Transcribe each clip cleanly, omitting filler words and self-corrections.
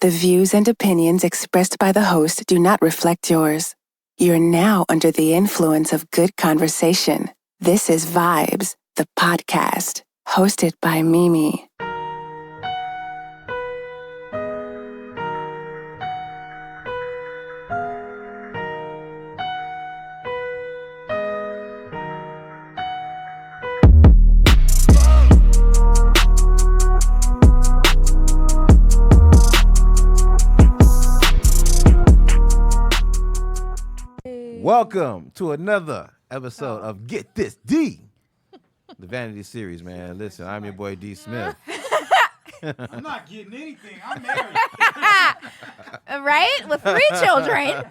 The views and opinions expressed by the host do not reflect yours. You're now under the influence of good conversation. This is Vibes, the podcast, hosted by Mimi. Welcome to another episode of Get This D, the Vanity series, man. Listen, I'm your boy D.esmith. I'm not getting anything. I'm married. Right? With 3 children.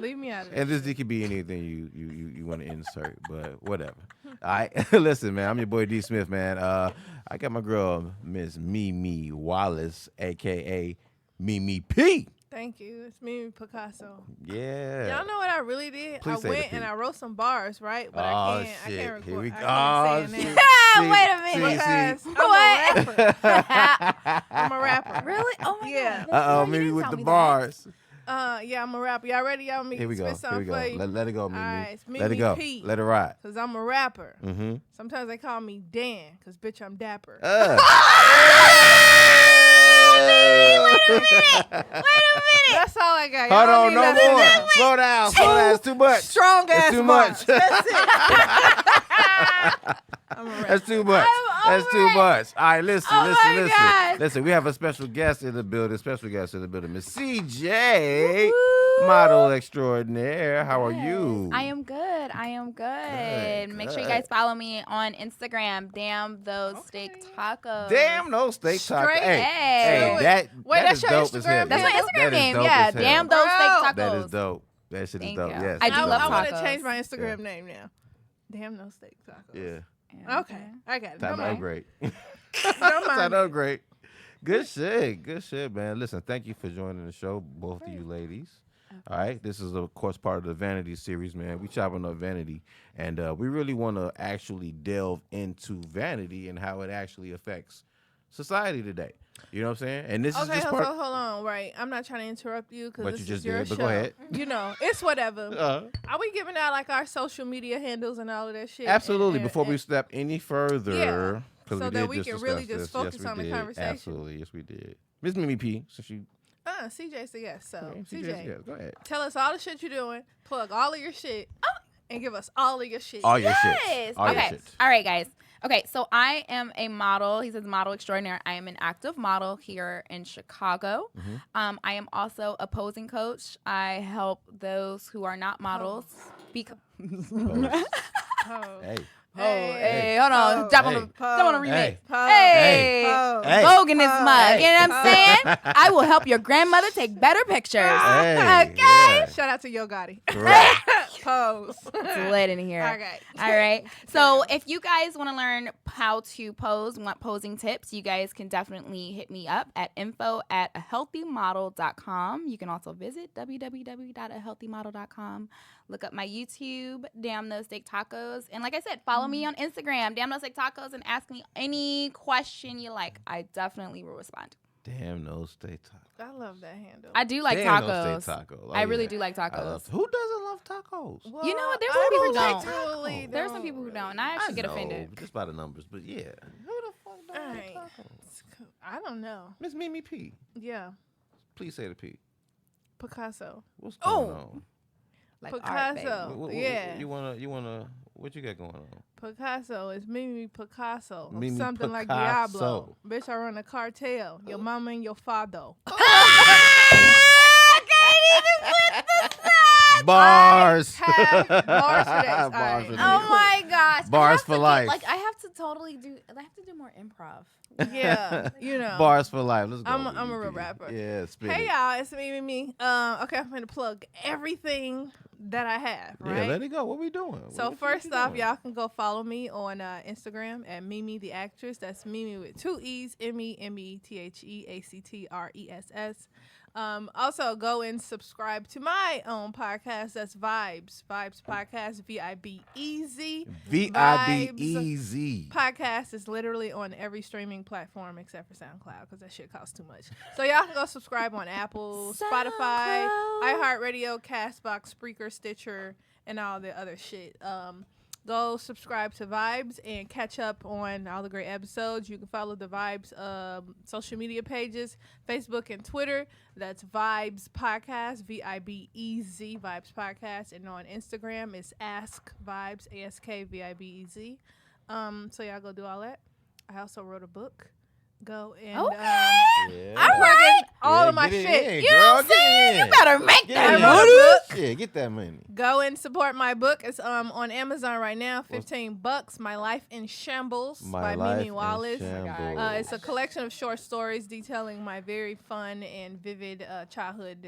Leave me out of it. And this D could be anything you want to insert, but whatever. All right, listen, man. I'm your boy D.esmith, man. I got my girl, Miss Mimi Wallace, a.k.a. Mimi P. Thank you. It's me, Picasso. Yeah. Y'all know what I really did? Please say I went the and P. I wrote some bars, right? But Oh, I can't record. Here we go. I can't say it now. Wait a minute. Because What? I'm a rapper. Really? Oh my Yeah. God. Mimi with tell the me that. bars. Yeah, I'm a rapper. Y'all ready? Y'all me Here we go. spit Here something we for go. you? Let it go, Mimi. All right, it's Let it Mimi go. P. Let it ride. Because I'm a rapper. Mm-hmm. Sometimes they call me Dan, because, bitch, I'm dapper. Wait a minute. That's all I got. Hold Y'all on, don't no need nothing more. else. Slow down. It's too much. Strong ass It's too bars. much. That's it. I'm a rapper. That's too much. That's too much. All right, listen. my God. Listen, we have a special guest in the building. Miss CJ, model extraordinaire. How are you? I am good. Make sure you guys follow me on Instagram. Damn those steak tacos. Damn, no steak tacos. Straight Hey, that Wait, that that's is your dope as Instagram hell. name? That's my That Instagram is name. dope Yeah, as hell. damn those steak tacos. That is dope. That shit is Thank dope. you. Yes. I do love I want to tacos. change my Instagram name now. Damn no steak tacos. Yeah. Okay, I got it. Time Don't out mind. great. Don't Time mind. out great. Good shit, man. Listen, thank you for joining the show, both of you ladies. All right, this is of course part of the Vanity series, man. We chopping up Vanity, and we really want to actually delve into vanity and how it actually affects society today. You know what I'm saying? And this is Okay, just hold part. on. Right, I'm not trying to interrupt you because But this you just is your did, show. but go ahead. You know, it's whatever. Uh, Are we giving out like our social media handles and all of that shit? absolutely. And- Before we and- step any further, Yeah, 'cause so we that did we just can really discuss just this. focus Yes, we on the did. conversation. Absolutely, yes, we did. Miss Mimi P, since you CJ said yes. So okay, CJ, yes, go ahead. tell us all the shit you're doing. Plug all of your shit. And give us all of your shit. All your shit. Yes. All your Okay. shit. All right, guys. Okay, so I am a model. He says model extraordinaire. I am an active model here in Chicago. Mm-hmm. I am also a posing coach. I help those who are not models. Hey. Hey, hold on. Pose. Jump on the remix. Hey. Pose. Hey. Pose. Hey. Vogue in this mug. Hey. You know what I'm saying? I will help your grandmother take better pictures. Hey, Okay. yeah. Shout out to Yo Gotti. Right. Pose. It's lit in here. Okay. All right. So if you guys want to learn how to pose, want posing tips, you guys can definitely hit me up at info@ahealthymodel.com. You can also visit www.ahealthymodel.com. Look up my YouTube, Damn Those Steak Tacos. And like I said, follow me on Instagram, Damn Those Steak Tacos, and ask me any question you like. I definitely will respond. Damn no steak tacos. I love that handle. I do like Damn tacos. no steak tacos. Oh, I really yeah. do like I tacos. love, who doesn't love tacos? Well, You know what? There's I some people who don't. don't. Totally There's some people who don't, and I actually get offended. Just by the numbers, but yeah. Who the fuck don't All like right. tacos? I don't know. Miss Mimi P, Yeah. please say the P. Picasso. What's going Oh. on? Like art, baby. Picasso. Yeah. You wanna, what you got going on? Picasso is Mimi Picasso. Or Mimi something like Picasso. Diablo. Bitch, I run a cartel. Your mama and your father. Bars. Have bars for that. Bars for All that. Oh my gosh. Bars for life. I have to totally do. I have to do more improv. Yeah, you know. Bars for life. Let's go. I'm Mimi a real P. rapper. Yeah, spit Hey it. y'all, it's me. Okay, I'm gonna plug everything that I have, right? Yeah, let it go. What we doing? So What first you off, doing? y'all can go follow me on Instagram at MeMe-memtheactress. That's Meme with 2 E's, MEMETHEACTRESS. Also, go and subscribe to my own podcast. That's Vibes Podcast, VIBEZ. VIBEZ. Podcast is literally on every streaming platform except for SoundCloud because that shit costs too much. So y'all can go subscribe on Apple, Spotify, iHeartRadio, Castbox, Spreaker, Stitcher, and all the other shit. Go subscribe to Vibes and catch up on all the great episodes. You can follow the Vibes social media pages, Facebook and Twitter. That's Vibes Podcast, VIBEZ, Vibes Podcast. And on Instagram, it's askvibez, ASKVIBEZ. So y'all go do all that. I also wrote a book. Go and Yeah. I'm plugging all of my get it shit. in, You know what I'm girl. saying? Get You in. better make Get that in. money. Yeah, get that money. Go and support my book. It's on Amazon right now. $15. My Life in Shambles by Mimi Wallace. It's a collection of short stories detailing my very fun and vivid childhood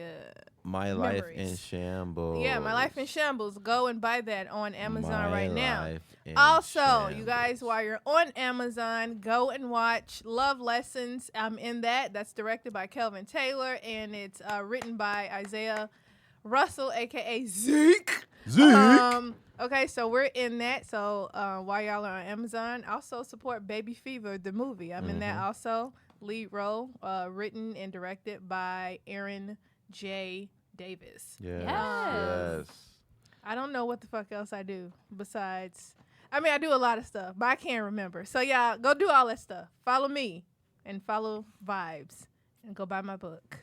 My Life in memories. Shambles. Yeah, My Life in Shambles. Go and buy that on Amazon right now. Life in Also, Shambles. you guys, while you're on Amazon, go and watch Love Lessons. I'm in that. That's directed by Kelvin Taylor, and it's written by Isaiah Russell, a.k.a. Zeke. Okay, so we're in that. So while y'all are on Amazon, also support Baby Fever, the movie. I'm in that also. Lead role, written and directed by Aaron J. Davis. Yes. I don't know what the fuck else I do besides. I mean, I do a lot of stuff, but I can't remember. So, y'all, go do all that stuff. Follow me and follow Vibes and go buy my book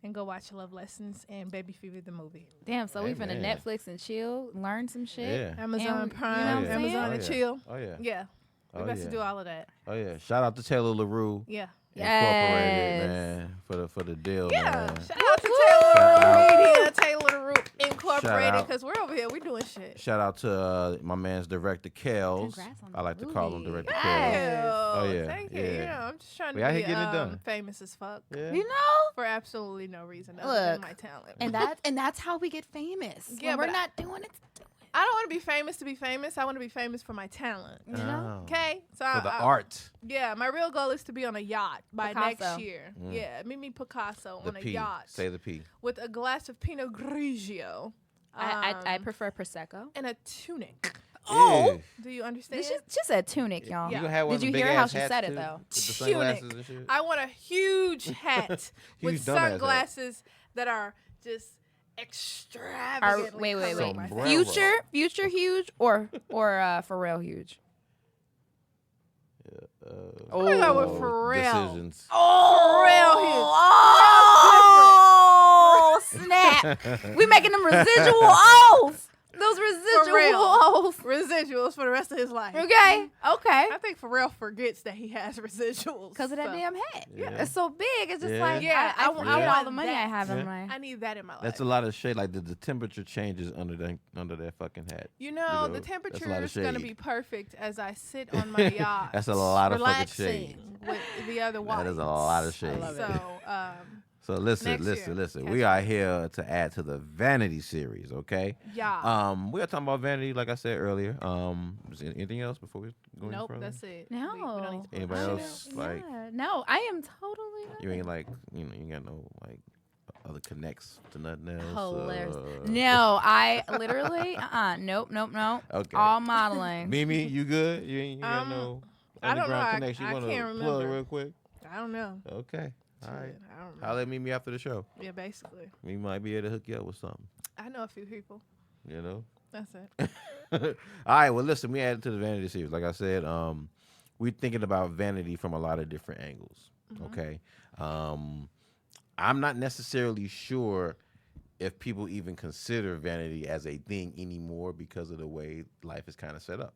and go watch Love Lessons and Baby Fever the movie. Damn, so we finna Amen. Netflix and chill, learn some shit. Yeah. Amazon And- Prime, you know what I'm Amazon saying? and Oh, chill. Oh, yeah. Yeah. We Oh, about yeah. to do all of that. Oh, yeah. Shout out to Taylor LaRue. Yeah. Incorporated, Yes. man, for the deal, Yeah. man. Shout out to Shout out. Taylor Media, Taylor Root Shout Incorporated, out. because we're over here. We doing shit. Shout out to my man's director, Kels. Congrats on I like the to call him movie. Director Thank Kels. you. Oh, yeah. Thank you. Yeah. You know, I'm just trying to We out be here getting it done. famous as fuck. Yeah. You know? For absolutely no reason other than Look, my talent. And that's how we get famous. Yeah, When we're but not doing it. I don't want to be famous to be famous. I want to be famous for my talent. You know? Oh. Okay? So For the art. Yeah, my real goal is to be on a yacht by next Picasso. year. Mm. Yeah, Mimi Picasso The on a P. yacht Say the P. with a glass of Pinot Grigio. I prefer Prosecco. And a tunic. Oh. Do you understand? She said tunic, y'all. You gonna have one Did of you the hear big how ass she hats said it, too? though? With the sunglasses and Tunic. shit? I want a huge hat with Huge dumbass hat. sunglasses that are just extravagantly Wait. colored, my Sombrero. friend. Future huge or Pharrell huge? I'm gonna go with Pharrell. Decisions. Oh, snap. We making them residual O's. Those residual Pharrell. O's. Residuals for the rest of his life. Okay. I think Pharrell forgets that he has residuals. Because of that so damn hat. Yeah. It's so big. It's just Yeah. like, Yeah, I I forget want all the money that. I have in Yeah. my. I need that in my life. That's a lot of shade. Like the temperature changes under that fucking hat. You know, know, the that's a lot temperature of is going to shade. be perfect as I sit on my yacht. That's a lot of fucking shade. relaxing with the other wives. That is a lot of shade. love it. So, So listen. Next year. We Catch are here to add to the Vanity series, okay? yeah. We are talking about Vanity, like I said earlier. Is there anything else before we go any Nope, further? that's it. No. We don't need to Anybody push it else? out. Like No, I am totally. you ain't like you ain't got no like other connects to nothing else. Hilarious. No, I literally, nope. Okay. All modeling. Mimi, you good? You ain't got no I don't know. underground I connection. You can't wanna plug remember. real quick? I don't know. Okay. All right. Shit, I don't remember. I'll let Mimi after the show. Yeah, basically. We might be able to hook you up with something. I know a few people. You know. That's it. All right. Well, listen. We added to the Vanity series. Like I said, we're thinking about vanity from a lot of different angles. Okay. I'm not necessarily sure if people even consider vanity as a thing anymore because of the way life is kind of set up.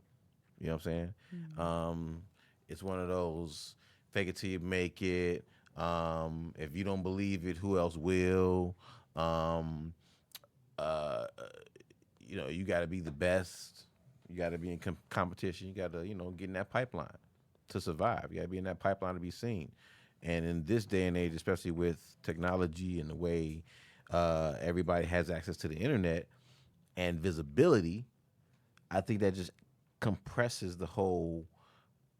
You know what I'm saying? It's one of those fake it till you make it. If you don't believe it, who else will? You know, you got to be the best. You got to be in competition. You got to, get in that pipeline to survive. You got to be in that pipeline to be seen. And in this day and age, especially with technology and the way everybody has access to the internet, and visibility, I think that just compresses the whole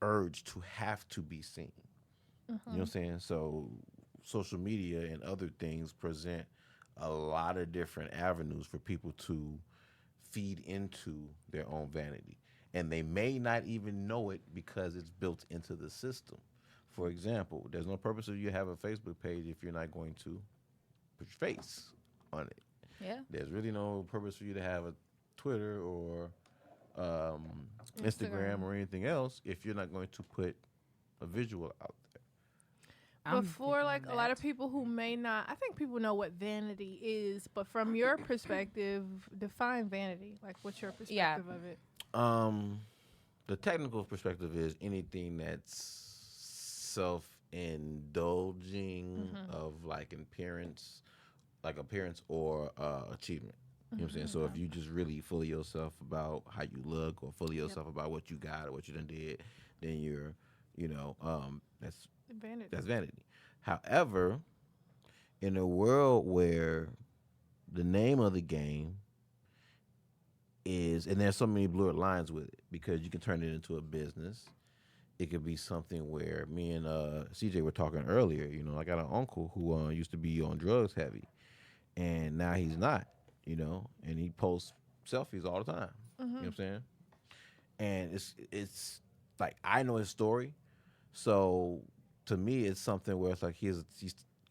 urge to have to be seen. You know what I'm saying? So social media and other things present a lot of different avenues for people to feed into their own vanity. And they may not even know it because it's built into the system. For example, there's no purpose of you have a Facebook page if you're not going to put your face on it. Yeah. There's really no purpose for you to have a Twitter or Instagram or anything else if you're not going to put a visual out there. But for like a lot of people who may not, I think people know what vanity is, but from your perspective, define vanity. Like, what's your perspective of it? The technical perspective is anything that's self-indulging of like appearance or achievement. You know what I'm saying? So if you just really full of yourself about how you look or full of yourself about what you got or what you done did, then you're, that's Vanity. That's vanity. However, in a world where the name of the game is, and there's so many blurred lines with it because you can turn it into a business. It could be something where me and CJ were talking earlier. I got an uncle who used to be on drugs heavy, and now he's not. And he posts selfies all the time. You know what I'm saying? And it's like I know his story, so to me it's something where it's like he's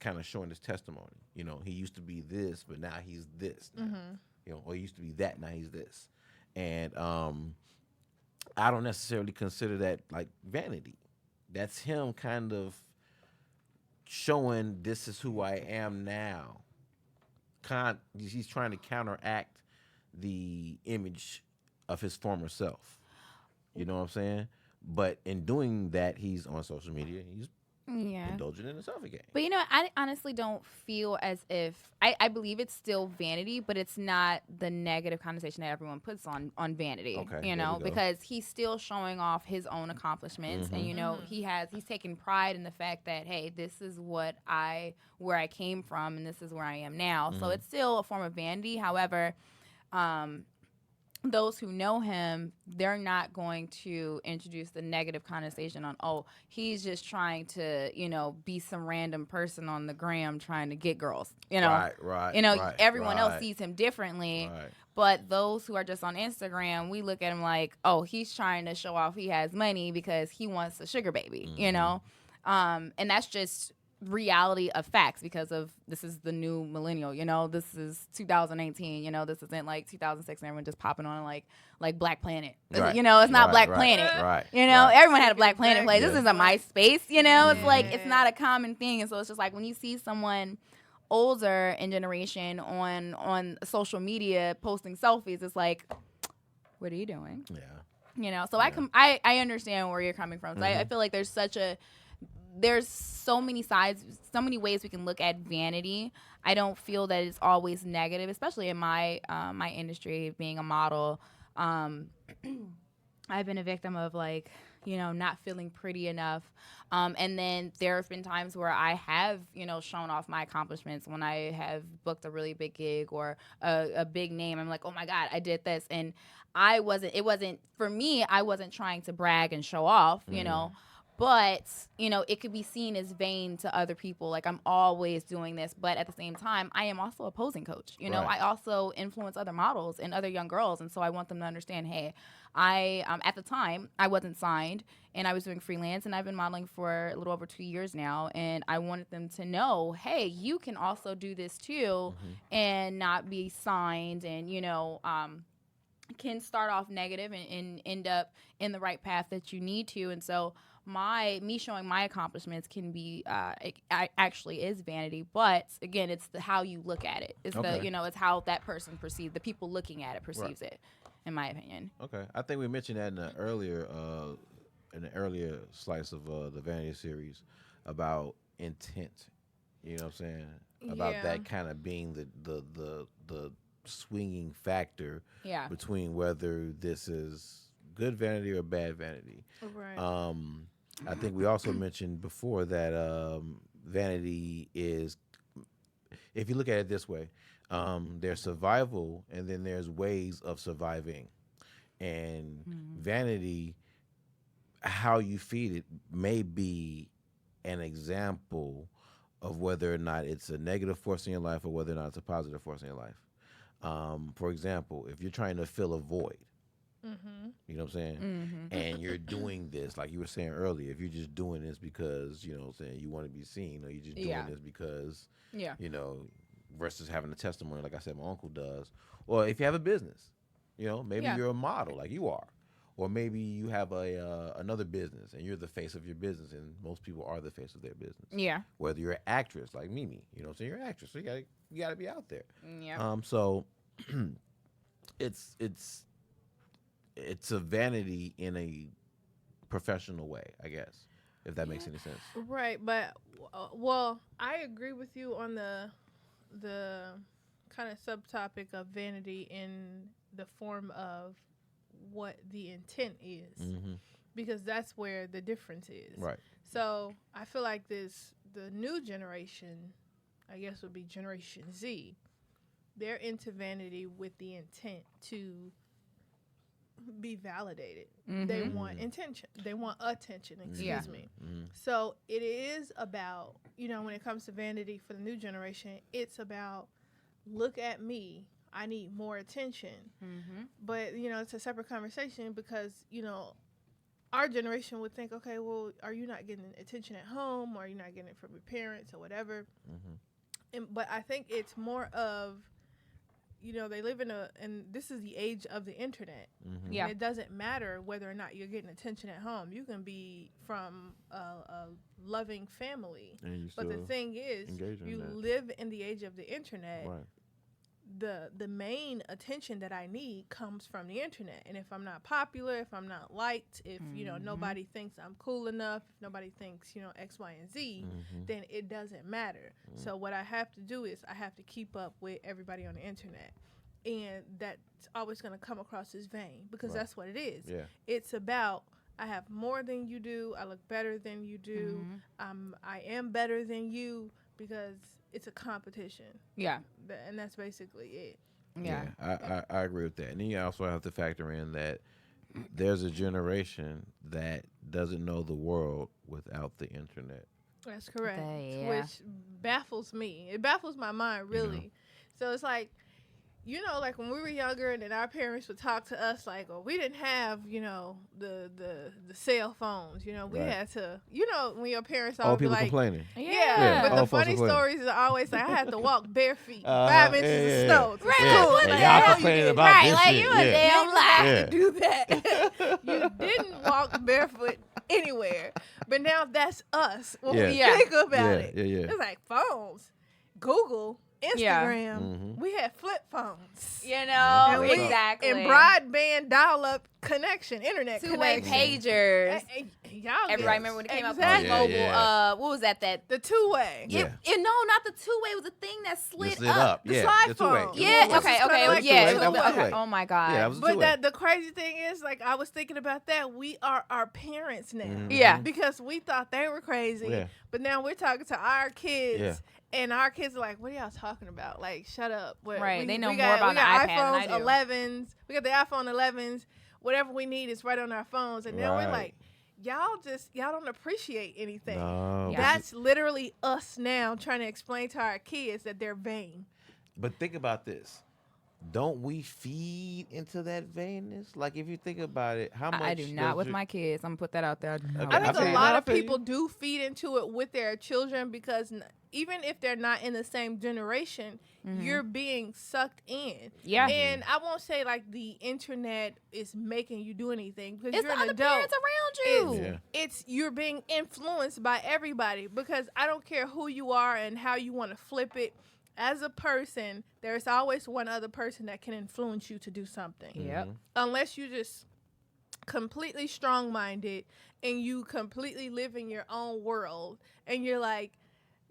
kind of showing his testimony. He used to be this, but now he's this. Now. Or he used to be that, now he's this. And I don't necessarily consider that like vanity. That's him kind of showing this is who I am now. He's trying to counteract the image of his former self. You know what I'm saying? But in doing that, he's on social media. He's indulging in a selfie game. But I honestly don't feel as if I believe it's still vanity, but it's not the negative connotation that everyone puts on vanity. Okay, because he's still showing off his own accomplishments, and he's taking pride in the fact that, hey, this is where I came from, and this is where I am now. So it's still a form of vanity. However, those who know him, they're not going to introduce the negative connotation on, oh, he's just trying to, be some random person on the gram trying to get girls. Right. Everyone else sees him differently. Right. But those who are just on Instagram, we look at him like, oh, he's trying to show off he has money because he wants a sugar baby, and that's just reality of facts because of this is the new millennial, this is 2018, this isn't like 2006 and everyone just popping on like Black Planet. Right. It's not Black Planet. Right. Everyone had a Black Planet play. This isn't MySpace, it's like it's not a common thing. And so it's just like when you see someone older in generation on social media posting selfies, it's like, what are you doing? Yeah. So I understand where you're coming from. So I feel like there's so many sides, so many ways we can look at vanity. I don't feel that it's always negative, especially in my my industry, being a model. I've been a victim of not feeling pretty enough. And then there have been times where I have, shown off my accomplishments when I have booked a really big gig or a big name. I'm like, oh my God, I did this. And I wasn't trying to brag and show off, But, it could be seen as vain to other people. Like, I'm always doing this. But at the same time, I am also a posing coach. I also influence other models and other young girls. And so I want them to understand, hey, at the time, I wasn't signed. And I was doing freelance. And I've been modeling for a little over 2 years now. And I wanted them to know, hey, you can also do this too and not be signed and, can start off negative and end up in the right path that you need to. And so me showing my accomplishments can be actually is vanity, but again, it's how you look at it. It's it's how that person perceives, the people looking at it perceives it, in my opinion. Okay, I think we mentioned that in the earlier slice of the Vanity series about intent. You know what I'm saying? About that kind of being the swinging factor between whether this is good vanity or bad vanity. Right. I think we also mentioned before that vanity is if you look at it this way, there's survival and then there's ways of surviving. And vanity, how you feed it may be an example of whether or not it's a negative force in your life or whether or not it's a positive force in your life. For example, if you're trying to fill a void, you know what I'm saying? And you're doing this, like you were saying earlier, if you're just doing this because, you know what I'm saying, you want to be seen, or you're just doing this because, you know, versus having a testimony, like I said, my uncle does. Or if you have a business, you know, maybe you're a model like you are. Or maybe you have another business and you're the face of your business, and most people are the face of their business. Yeah. Whether you're an actress like Mimi, you know what I'm saying? You're an actress, so you gotta be out there. Yeah. So it's a vanity in a professional way, I guess, if that makes any sense. Right, but well, I agree with you on the kind of subtopic of vanity in the form of what the intent is, because that's where the difference is. Right. So I feel like the new generation, I guess would be Generation Z, they're into vanity with the intent to be validated. They want attention. Excuse me. So it is about, you know, when it comes to vanity for the new generation, it's about, look at me, I need more attention. But, you know, it's a separate conversation because, you know, our generation would think, okay, well, are you not getting attention at home, or are you not getting it from your parents or whatever? But I think it's more of, you know, they live and this is the age of the internet. Yeah. And it doesn't matter whether or not you're getting attention at home. You can be from a loving family. But the thing is, you live in the age of the internet. Right. The main attention that I need comes from the internet. And if I'm not popular, if I'm not liked, if, you know, nobody thinks I'm cool enough, if nobody thinks, you know, X, Y, and Z, then it doesn't matter. So what I have to do is I have to keep up with everybody on the internet. And that's always going to come across as vain, because that's what it is. Yeah. It's about, I have more than you do, I look better than you do, I am better than you, because it's a competition. Yeah. And that's basically it. Yeah. I agree with that. And then you also have to factor in that there's a generation that doesn't know the world without the internet. That's correct. Yeah. Which baffles me. It baffles my mind, really. You know. So it's like, you know, like when we were younger and then our parents would talk to us like, well, we didn't have, you know, the cell phones. You know, we had to, you know, when your parents always be people like, complaining. Yeah. But the Old folks funny complaining. stories are always like, I had to walk bare feet, 5 inches of snow. Right. Yeah. What And the y'all hell complaining you about this like shit. you a damn lie. Yeah. To do that. You didn't walk barefoot anywhere. But now that's us when we think about it. Yeah. It's like phones, Google, Instagram. We had flip phones. You know, And we- exactly. And broadband dial-up connection, internet two-way connection. pagers. Y'all Everybody remember when it came Exactly. out? Oh, yeah. What was that? The two-way. Yeah. No, not the two-way. It was a thing that slid Slid up. The Yeah. slide The two-way. phone. Yeah. Which is Okay. kinda like Yeah. the That was two-way. two-way. Oh my God. Yeah, that was a But two-way. the crazy thing is, like, I was thinking about that. We are our parents now. Yeah. Because we thought they were crazy. Yeah. But now we're talking to our kids. Yeah. And our kids are like, what are y'all talking about? Like, shut up. Right, they know we more about we got the iPad than I iPhones do. 11s. We got the iPhone 11s. Whatever we need is right on our phones. And now we're Right. like, y'all don't appreciate anything. No. Yeah. That's literally us now trying to explain to our kids that they're vain. But think about this. Don't we feed into that vainness? Like, if you think about it, how much I do not with my kids. I'm gonna put that out there. Okay. I think feel a you. lot I of feel you. people do feed into it with their children because even if they're not in the same generation, you're being sucked in. Yeah. And I won't say like the internet is making you do anything because It's you're the an other adult. parents around you. Yeah. It's you're being influenced by everybody because I don't care who you are and how you want to flip it. As a person, there's always one other person that can influence you to do something. Yep. Unless you just completely strong-minded and you completely live in your own world and you're like,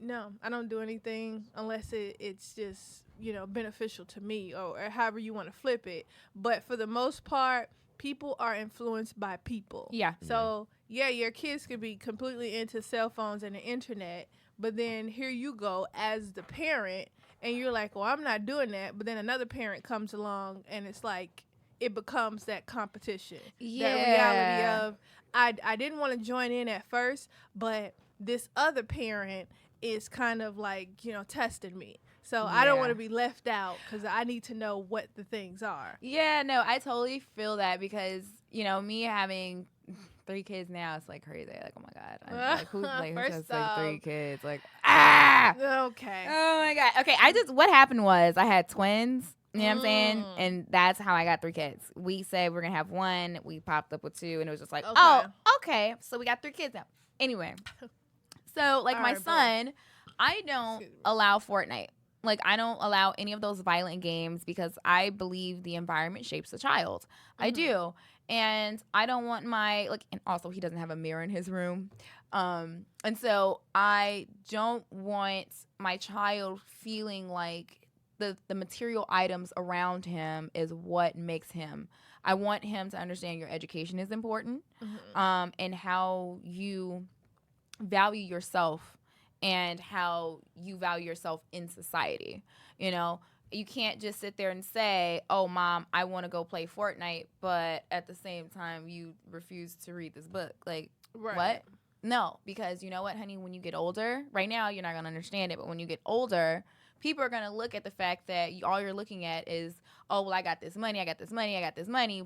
no, I don't do anything unless it's just, you know, beneficial to me or however you want to flip it. But for the most part, people are influenced by people. Yeah. So, yeah, your kids could be completely into cell phones and the internet, but then here you go as the parent and you're like, well, I'm not doing that. But then another parent comes along, and it's like it becomes that competition. Yeah. That reality of I didn't want to join in at first, but this other parent is kind of like, testing me. So I don't want to be left out because I need to know what the things are. Yeah, no, I totally feel that because, me having 3 kids now, it's like crazy. Like, oh my God. I'm like, who has like 3 kids? Like, Okay. Oh my God. Okay, what happened was I had twins. You know what I'm saying? And that's how I got 3 kids. We said we're going to have 1. We popped up with 2. And it was just like, okay. So we got 3 kids now. Anyway. So, like, my son, I don't allow Fortnite. Like, I don't allow any of those violent games because I believe the environment shapes the child. I do. And I don't want and also he doesn't have a mirror in his room. And so I don't want my child feeling like the material items around him is what makes him. I want him to understand your education is important, and how you value yourself and how you value yourself in society. You can't just sit there and say, oh, Mom, I want to go play Fortnite, but at the same time, you refuse to read this book. Like, what? No, because you know what, honey? When you get older, right now, you're not going to understand it, but when you get older, people are going to look at the fact that all you're looking at is, oh, well, I got this money,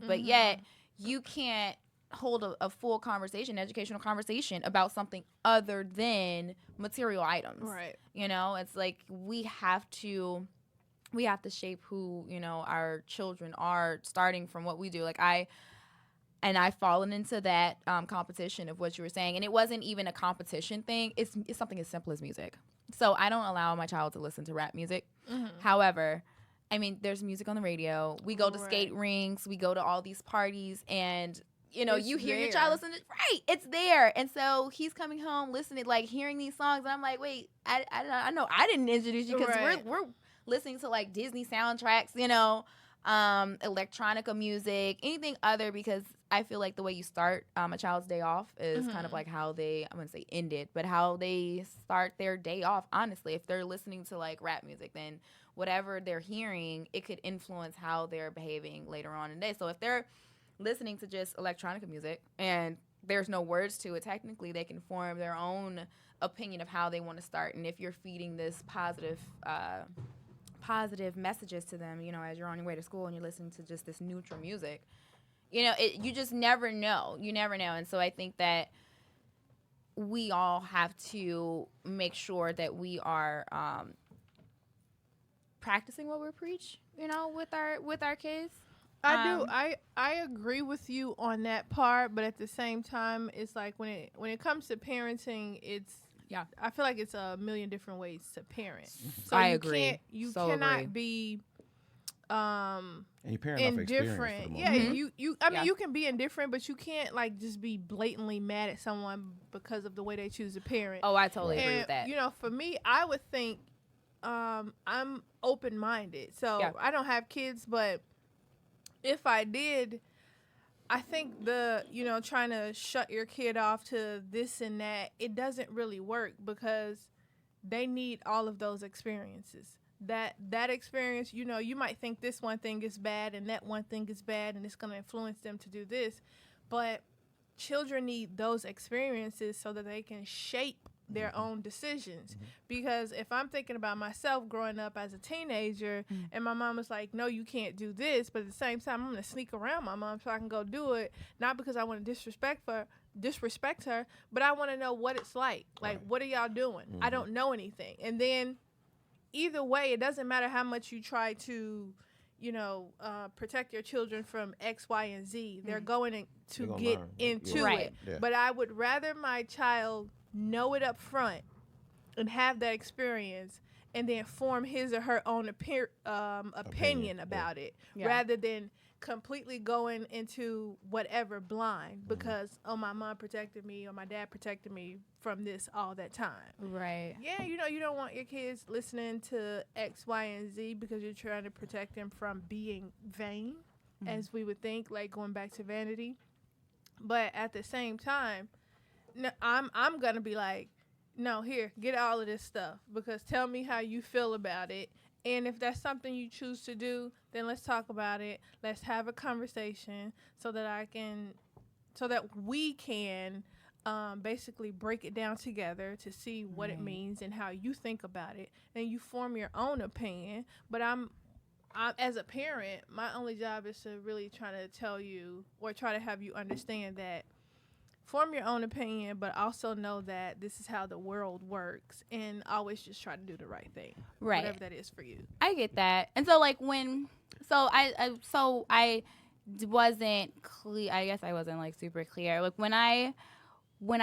but yet you can't hold a full conversation, educational conversation about something other than material items. Right. It's like we have to shape who, our children are, starting from what we do. Like I've fallen into that competition of what you were saying. And it wasn't even a competition thing. It's something as simple as music. So I don't allow my child to listen to rap music. However, I mean, there's music on the radio. We go to skate rinks. We go to all these parties. And, you hear your child listen to, it's there. And so he's coming home listening, like hearing these songs. And I'm like, wait, I know I didn't introduce you because we're listening to like Disney soundtracks, electronica music, anything other, because I feel like the way you start a child's day off is kind of like how I wouldn't say end it, but how they start their day off, honestly. If they're listening to like rap music, then whatever they're hearing, it could influence how they're behaving later on in the day. So if they're listening to just electronica music and there's no words to it, technically they can form their own opinion of how they want to start. And if you're feeding this positive messages to them, as you're on your way to school and you're listening to just this neutral music, you just never know. You never know. And so I think that we all have to make sure that we are practicing what we preach, with our kids. I do. I agree with you on that part, but at the same time, it's like when it comes to parenting, I feel like it's a million different ways to parent. So I agree. You cannot be and you parent indifferent. Yeah, you can be indifferent, but you can't like just be blatantly mad at someone because of the way they choose to parent. Oh, I totally agree with that. For me, I would think I'm open-minded. So I don't have kids, but if I did, I think trying to shut your kid off to this and that, it doesn't really work because they need all of those experiences. That experience, you might think this one thing is bad and that one thing is bad and it's going to influence them to do this. But children need those experiences so that they can shape their own decisions. Because if I'm thinking about myself growing up as a teenager and my mom was like, no, you can't do this, but at the same time I'm going to sneak around my mom so I can go do it, not because I want to disrespect her, but I want to know what it's like. Like, what are y'all doing? I don't know anything. And then either way, it doesn't matter how much you try to protect your children from X, Y, and Z. They're going to get into it. Yeah. But I would rather my child know it up front and have that experience and then form his or her own opinion about it rather than completely going into whatever blind because my mom protected me or my dad protected me from this all that time. Right. Yeah, you don't want your kids listening to X, Y, and Z because you're trying to protect them from being vain, as we would think, like going back to Vanity. But at the same time, no, I'm gonna be like, no, here, get all of this stuff because tell me how you feel about it. And if that's something you choose to do, then let's talk about it. Let's have a conversation so that we can basically break it down together to see what it means and how you think about it. And you form your own opinion. But I, as a parent, my only job is to really try to tell you or try to have you understand that form your own opinion, but also know that this is how the world works, and always just try to do the right thing, whatever that is for you. I get that, and so like I wasn't clear. I guess I wasn't like super clear. Like when I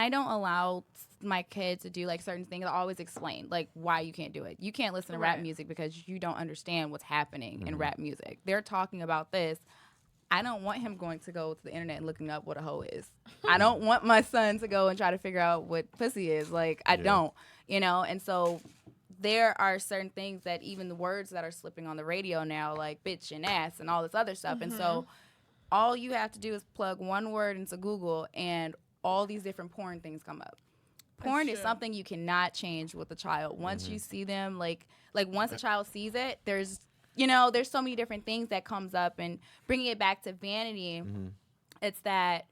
don't allow my kids to do like certain things, I always explain like why you can't do it. You can't listen to rap music because you don't understand what's happening in rap music. They're talking about this. I don't want him going to go to the internet and looking up what a hoe is. I don't want my son to go and try to figure out what pussy is. Like, I don't, And so there are certain things that even the words that are slipping on the radio now, like bitch and ass and all this other stuff. And so all you have to do is plug one word into Google and all these different porn things come up. Porn is something you cannot change with a child. Once you see them, like once a child sees it, there's so many different things that comes up. And bringing it back to Vanity, it's that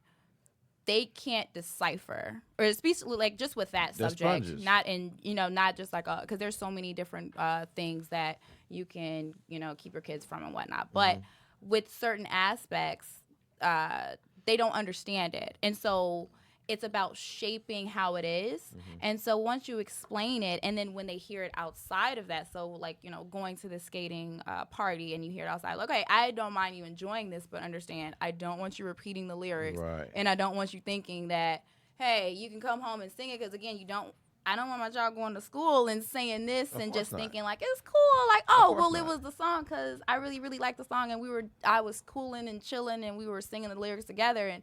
they can't decipher, or especially like just with that subject, sponges. not just like because there's so many different things that you can keep your kids from and whatnot. But with certain aspects, they don't understand it, and so it's about shaping how it is. And so once you explain it, and then when they hear it outside of that, so like, going to the skating party and you hear it outside, like, okay, I don't mind you enjoying this, but understand, I don't want you repeating the lyrics. Right. And I don't want you thinking that, hey, you can come home and sing it, because again, I don't want my child going to school and saying this and just thinking like, it's cool. Like, oh, well, it was the song because I really, really liked the song, and I was cooling and chilling and we were singing the lyrics together,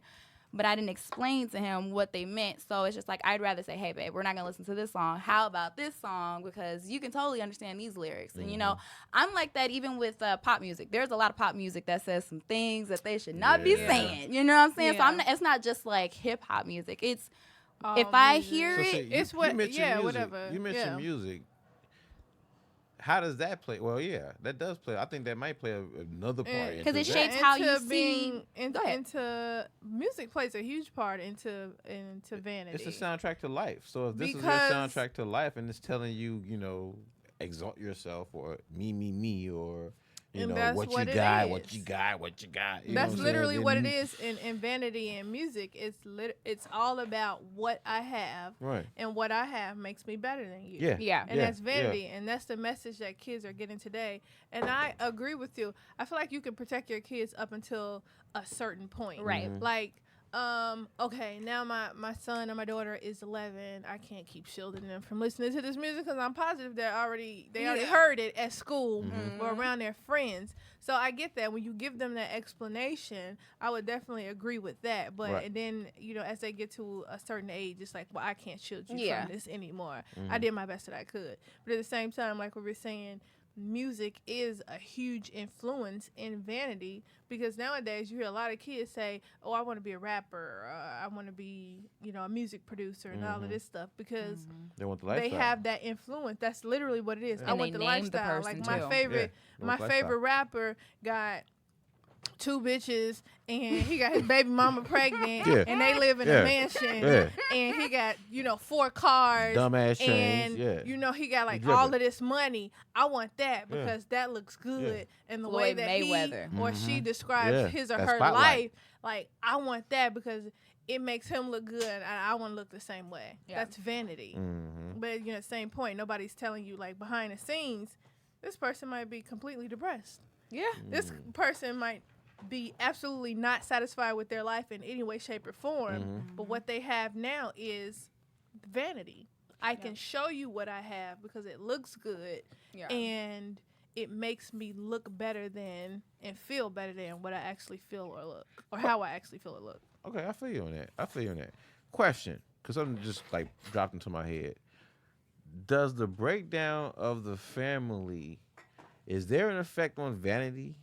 but I didn't explain to him what they meant. So it's just like, I'd rather say, hey, babe, we're not going to listen to this song. How about this song? Because you can totally understand these lyrics. And, I'm like that even with pop music. There's a lot of pop music that says some things that they should not be saying. You know what I'm saying? Yeah. So it's not just like hip-hop music. It's, All if I music. hear it, It's what- you mentioned yeah, music. whatever. You mentioned Yeah. music. How does that play? Well, yeah, that does play. I think that might play another part. 'Cause into it that. shapes how you Into see. being Go ahead. into music plays a huge part into Vanity. It's a soundtrack to life. So if this is your Because- soundtrack to life, and it's telling you, exalt yourself, or me, or And that's what what you it got, is. what you got. That's literally what it is in Vanity and music. It's all about what I have, Right. and what I have makes me better than you. Yeah. And that's Vanity, and that's the message that kids are getting today. And I agree with you. I feel like you can protect your kids up until a certain point. Right. Like, okay, now my son and my daughter is 11. I can't keep shielding them from listening to this music because I'm positive they already heard it at school or around their friends. So I get that. When you give them that explanation, I would definitely agree with that. But Right. and then, as they get to a certain age, it's like, well, I can't shield you Yeah. from this anymore. I did my best that I could. But at the same time, like we were saying, music is a huge influence in Vanity, because nowadays you hear a lot of kids say, oh, I want to be a rapper, I want to be, a music producer and all of this stuff, because They want the lifestyle. they have that influence. That's literally what it is. I And want they the named the lifestyle. person, Like too. my favorite, Yeah, my lifestyle. favorite rapper got 2 bitches, and he got his baby mama pregnant, Yeah. and they live in Yeah. a mansion, Yeah. and he got 4 cars, Dumbass and chains, yeah. he got like Dripping. all of this money. I want that because that looks good, and the way Floyd that Mayweather. he or she describes Yeah, his or that her spotlight. life, like I want that because it makes him look good, and I want to look the same way. Yeah. That's vanity. Mhm. But same point. Nobody's telling you like behind the scenes, this person might be completely depressed. Yeah. This person might be absolutely not satisfied with their life in any way, shape, or form. But what they have now is vanity. I can show you what I have because it looks good, Yeah. and it makes me look better than and feel better than what I actually feel or look, or how I actually feel or look. Okay, I feel you on that. Question, because something just like dropped into my head. Does the breakdown of the family, is there an effect on Vanity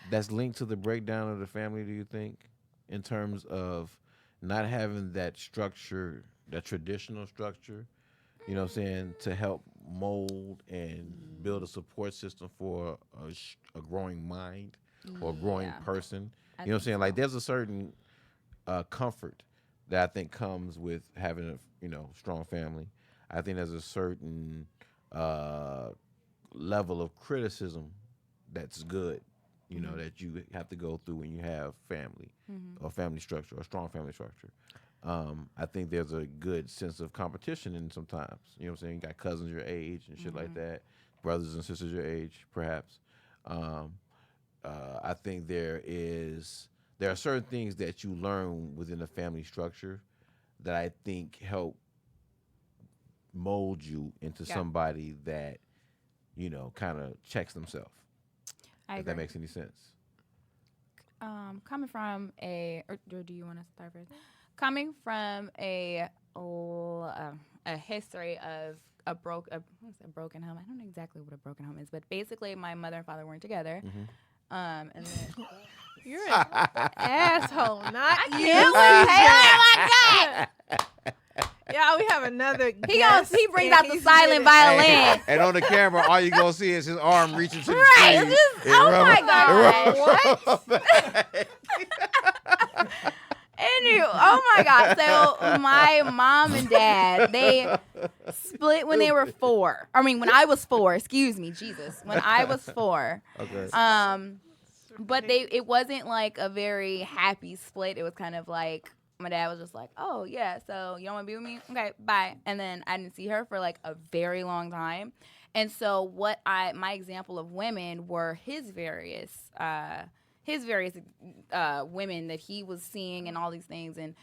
that's linked to the breakdown of the family, do you think, in terms of not having that structure that traditional structure, you know what I'm saying, to help mold and build a support system for a growing mind or a growing Yeah. person. I You know what I'm think saying? so. Like there's a certain comfort that I think comes with having a strong family. I think there's a certain level of criticism that's good, that you have to go through when you have family or family structure or strong family structure. I think there's a good sense of competition in sometimes. You know what I'm saying? You got cousins your age and shit like that, brothers and sisters your age, perhaps. Um, I think there are certain things that you learn within a family structure that I think help mold you into Yeah. somebody that kind of checks themselves. I If agree. that makes any sense. Coming from or do you want to start first? Coming from a history of a broken home. I don't know exactly what a broken home is, but basically my mother and father weren't together. And then You're an asshole, not you. oh my God! Yeah, we have another He guest. brings and out the he's silent gonna- violin. And on the camera, all you gonna see is his arm reaching to the Right, screen. it's just- oh my God. Oh my God. So my mom and dad, they split when they were 4. I mean, when I was 4, excuse me, Jesus. When I was 4. Okay. But it wasn't like a very happy split. It was kind of like my dad was just like, "Oh yeah, so you don't want to be with me? Okay, bye." And then I didn't see her for like a very long time. And so my example of women were his various women that he was seeing and all these things. And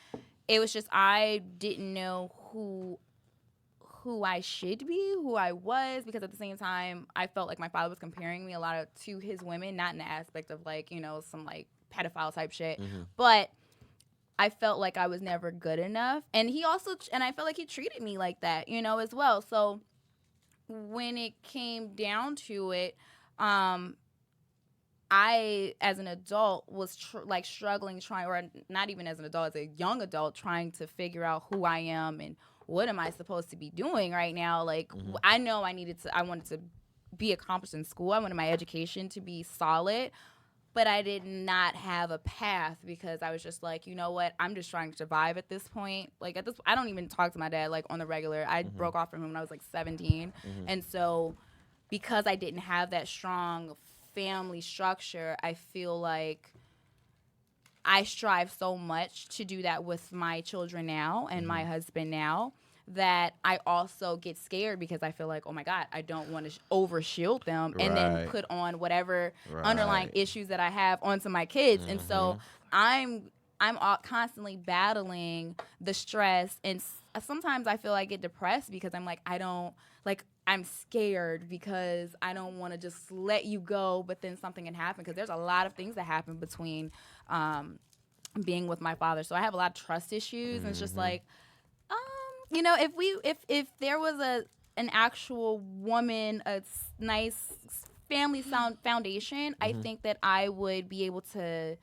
it was just I didn't know who I should be, who I was, because at the same time I felt like my father was comparing me a lot to his women, not in the aspect of like, some like pedophile type shit, but I felt like I was never good enough. And I felt like he treated me like that, as well. So when it came down to it, I, as an adult, was struggling, or not even as an adult, as a young adult, trying to figure out who I am and what am I supposed to be doing right now. Like, I know I wanted to be accomplished in school. I wanted my education to be solid, but I did not have a path because I was just like, you know what? I'm just trying to survive at this point. Like, I don't even talk to my dad, like, on the regular. I broke off from him when I was, like, 17. And so because I didn't have that strong family structure, I feel like I strive so much to do that with my children now and my husband now that I also get scared because I feel like, oh my God, I don't want to over-shield them and then put on whatever underlying issues that I have onto my kids. And so I'm constantly battling the stress, and sometimes I feel I get depressed because I'm like, I'm scared because I don't want to just let you go, but then something can happen because there's a lot of things that happen between being with my father. So I have a lot of trust issues, and it's just like, if there was an actual woman, a nice family sound foundation, I think that I would be able to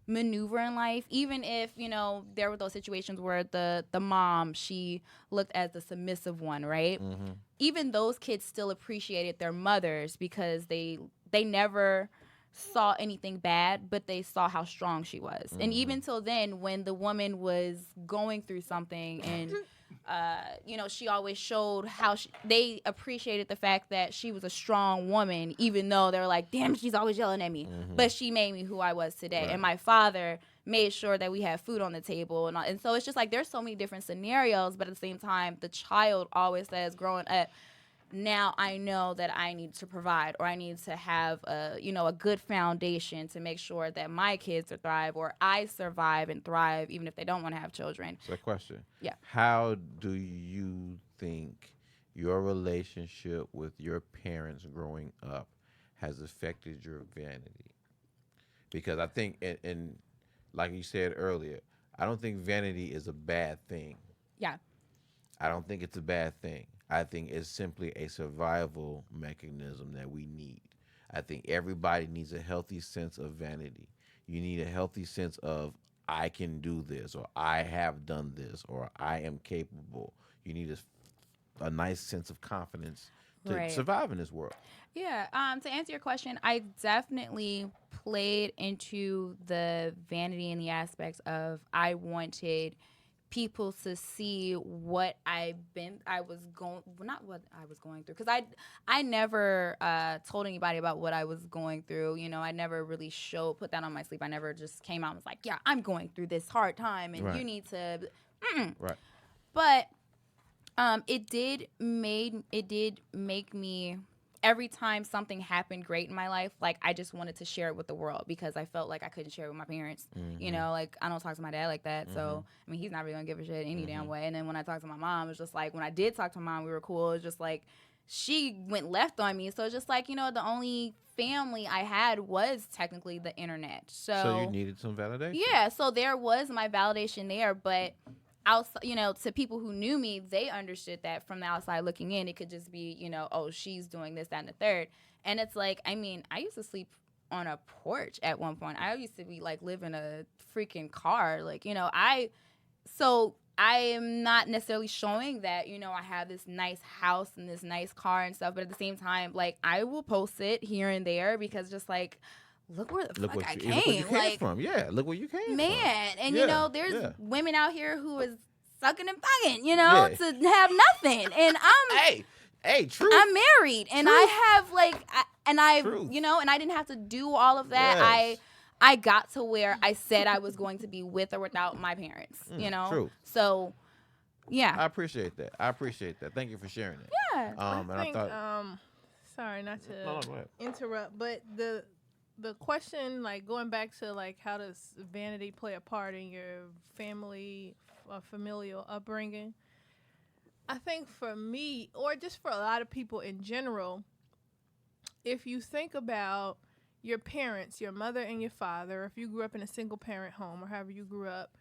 maneuver in life, even if there were those situations where the mom, she looked as the submissive one, right? Even those kids still appreciated their mothers because they never saw anything bad, but they saw how strong she was. And even till then, when the woman was going through something and she always showed how they appreciated the fact that she was a strong woman, even though they were like, damn, she's always yelling at me. But she made me who I was today. Right. And my father made sure that we had food on the table. And so it's just like there's so many different scenarios, but at the same time, the child always says growing up, now I know that I need to provide, or I need to have a good foundation to make sure that my kids thrive, or I survive and thrive, even if they don't want to have children. So, a question. Yeah. How do you think your relationship with your parents growing up has affected your vanity? Because I think, and like you said earlier, I don't think vanity is a bad thing. Yeah. I don't think it's a bad thing. I think it's simply a survival mechanism that we need. I think everybody needs a healthy sense of vanity. You need a healthy sense of, I can do this, or I have done this, or I am capable. You need a nice sense of confidence to survive in this world. Yeah. To answer your question, I definitely played into the vanity and the aspects of I wanted people to see what I was going through, because I never told anybody about what I was going through. You know, I never really put that on my sleeve. I never just came out and was like, yeah, I'm going through this hard time and you need to Right. But it did make me, every time something happened great in my life, like I just wanted to share it with the world, because I felt like I couldn't share it with my parents. You know, like I don't talk to my dad like that. So, I mean, he's not really gonna give a shit any damn way. And then when I talked to my mom, it was just like, when I did talk to my mom, we were cool. It was just like, she went left on me. So it's just like, you know, the only family I had was technically the internet. So you needed some validation. Yeah. So there was my validation there, but you know, to people who knew me, they understood that from the outside looking in, it could just be, you know, oh, she's doing this, that, and the third. And it's like, I mean, I used to sleep on a porch at one point. I used to be like live in a freaking car. Like, you know, so I am not necessarily showing that, you know, I have this nice house and this nice car and stuff. But at the same time, like, I will post it here and there, because just like, look where the fuck I came. Look where you came from. Yeah, look where you came from. And you know, there's women out here who is sucking and fucking, you know, to have nothing. And I'm hey, true. I'm married, and I have like, you know, and I didn't have to do all of that. Yes. I got to where I said I was going to be with or without my parents, you know. True. So, yeah. I appreciate that. Thank you for sharing it. Yeah. I thought, sorry not to interrupt, but the question, like going back to like how does vanity play a part in your family, familial upbringing? I think for me, or just for a lot of people in general, if you think about your parents, your mother and your father, if you grew up in a single parent home or however you grew up,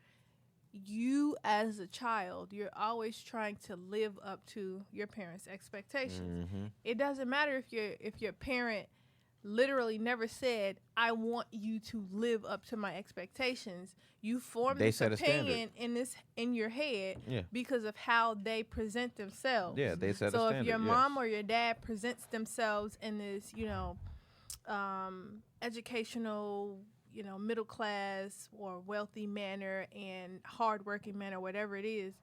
you as a child, you're always trying to live up to your parents' expectations. It doesn't matter if your parent literally never said, I want you to live up to my expectations. You form this opinion in your head because of how they present themselves. Yeah, they set a standard. So if your mom or your dad presents themselves in this, you know, educational, you know, middle class or wealthy manner and hardworking manner, whatever it is,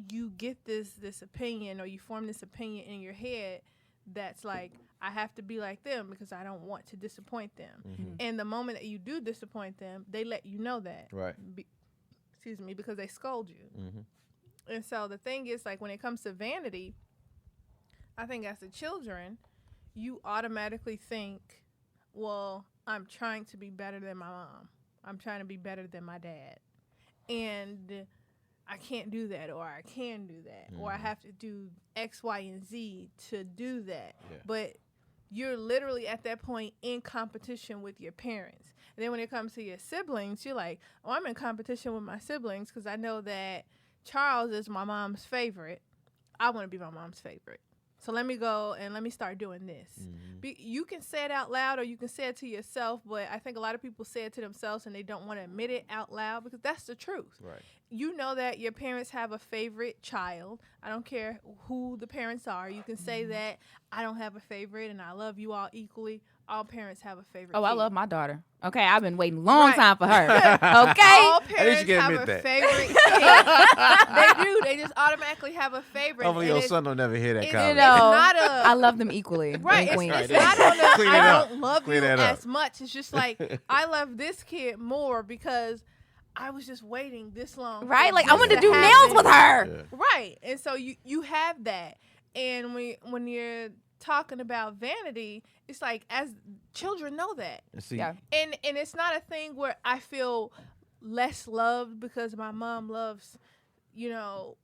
you get this opinion, or you form this opinion in your head that's like, I have to be like them because I don't want to disappoint them. And the moment that you do disappoint them, they let you know that. Right. Because they scold you. And so the thing is, like, when it comes to vanity, I think as the children, you automatically think, well, I'm trying to be better than my mom. I'm trying to be better than my dad. And I can't do that, or I can do that, or I have to do X, Y, and Z to do that. Yeah. But you're literally at that point in competition with your parents. And then when it comes to your siblings, you're like, oh, I'm in competition with my siblings because I know that Charles is my mom's favorite. I want to be my mom's favorite. So let me go and let me start doing this. You can say it out loud, or you can say it to yourself, but I think a lot of people say it to themselves and they don't want to admit it out loud because that's the truth. Right. You know that your parents have a favorite child. I don't care who the parents are. You can say that I don't have a favorite and I love you all equally. All parents have a favorite kid. I love my daughter. Okay, I've been waiting a long time for her. Okay? All parents have a favorite kid. They do. They just automatically have a favorite. Hopefully your son will never hear that comment. I love them equally. Right. It's not on the I don't love you as much. It's just like, I love this kid more because I was just waiting this long. Right? Like, I want to do nails with her. Yeah. Right. And so you have that. And when you're talking about vanity, it's like, as children know that. And it's not a thing where I feel less loved because my mom loves, you know,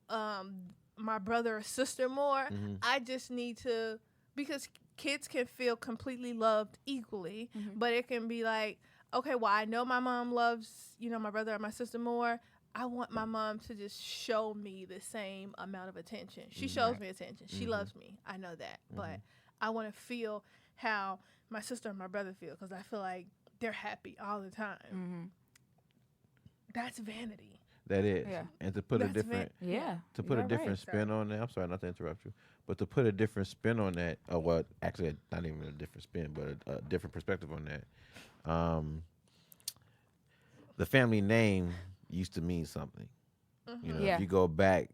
my brother or sister more. I just need to, because kids can feel completely loved equally, but it can be like, okay, well, I know my mom loves, you know, my brother or my sister more. I want my mom to just show me the same amount of attention. She shows me attention. She loves me. I know that. But I want to feel how my sister and my brother feel because I feel like they're happy all the time. That's vanity. That is. Yeah. And to put a That's different Yeah. to put a you're different right. spin on that. I'm sorry not to interrupt you, but to put a different spin on that, well, actually not even a different spin, but a different perspective on that. The family name used to mean something. You know, Yeah. if you go back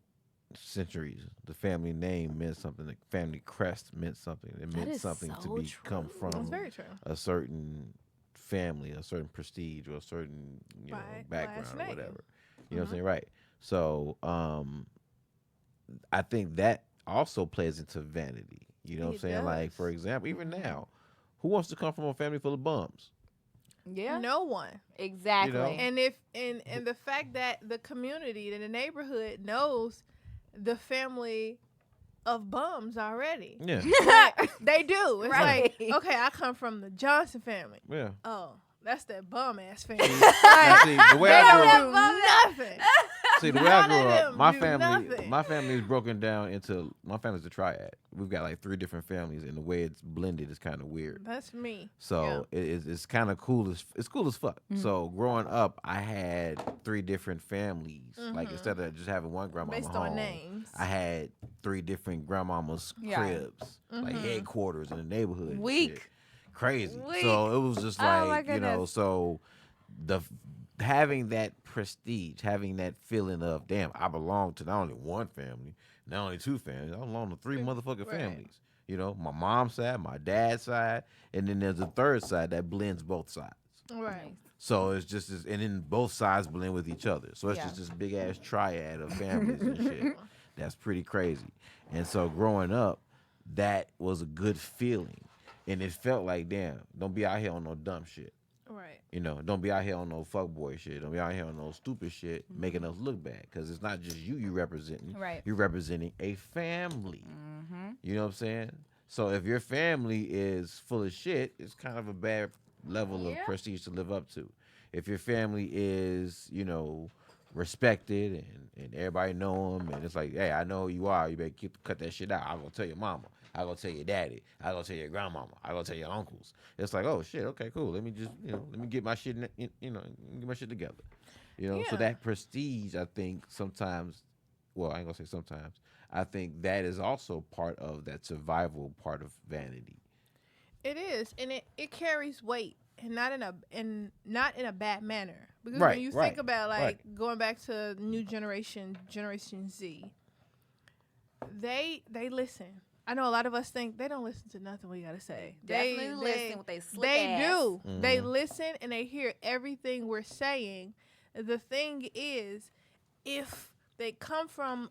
centuries, the family name meant something. The family crest meant something. It meant is something to so become true. from That's very true. a certain family, a certain prestige, or a certain background last or name. whatever. You know what I'm saying? Right. So I think that also plays into vanity. You know what I'm It saying? Like, for does. example, even now, who wants to come from a family full of bums? Yeah. No one. Exactly. You know? And if and the fact that the community and the neighborhood knows the family of bums already. Yeah. Like, they do. It's Right. like, okay, I come from the Johnson family. Yeah. Oh, that's that bum ass family. And see, the way They I grew don't up, do nothing. see, the way I None grew of up, them my do family, nothing. my family is broken down into, my family's a triad. We've got like 3 different families, and the way it's blended is kind of weird. That's me. So it's kind of cool. It's cool as fuck. So growing up, I had 3 different families. Like instead of just having one grandmama Based home, on names. I had 3 different grandmamas' Yeah. cribs, like headquarters in the neighborhood. and Weak. shit. Crazy. Weak. So it was just Oh, my like, you know, goodness. so having that prestige, having that feeling of, damn, I belong to not only one family, not only 2 families, I belong to 3 motherfucking Right. families. You know, my mom's side, my dad's side, and then there's a third side that blends both sides. Right. So it's just, and then both sides blend with each other. So it's Yeah. just this big ass triad of families and shit. That's pretty crazy. And so growing up, that was a good feeling. And it felt like, damn, don't be out here on no dumb shit. Right. You know, don't be out here on no fuckboy shit. Don't be out here on no stupid shit making us look bad. Because it's not just you representing. Right. You're representing a family. Mm-hmm. You know what I'm saying? So if your family is full of shit, it's kind of a bad level of prestige to live up to. If your family is, you know, respected and everybody know them, and it's like, hey, I know who you are. You better cut that shit out. I'm going to tell your mama. I'm going to tell your daddy. I'm going to tell your grandmama. I'm going to tell your uncles. It's like, oh, shit, okay, cool. Let me just, let me get my shit, get my shit together. You know, so Yeah. that prestige, I think sometimes, well, I ain't going to say sometimes, I think that is also part of that survival part of vanity. It is, and it carries weight, and not in a bad manner. Because Right, when you right, think about right. going back to new Generation Z, they listen. I know a lot of us think they don't listen to nothing we gotta say. Definitely listen with they slick They ass. do. Mhm. They listen and they hear everything we're saying. The thing is, if they come from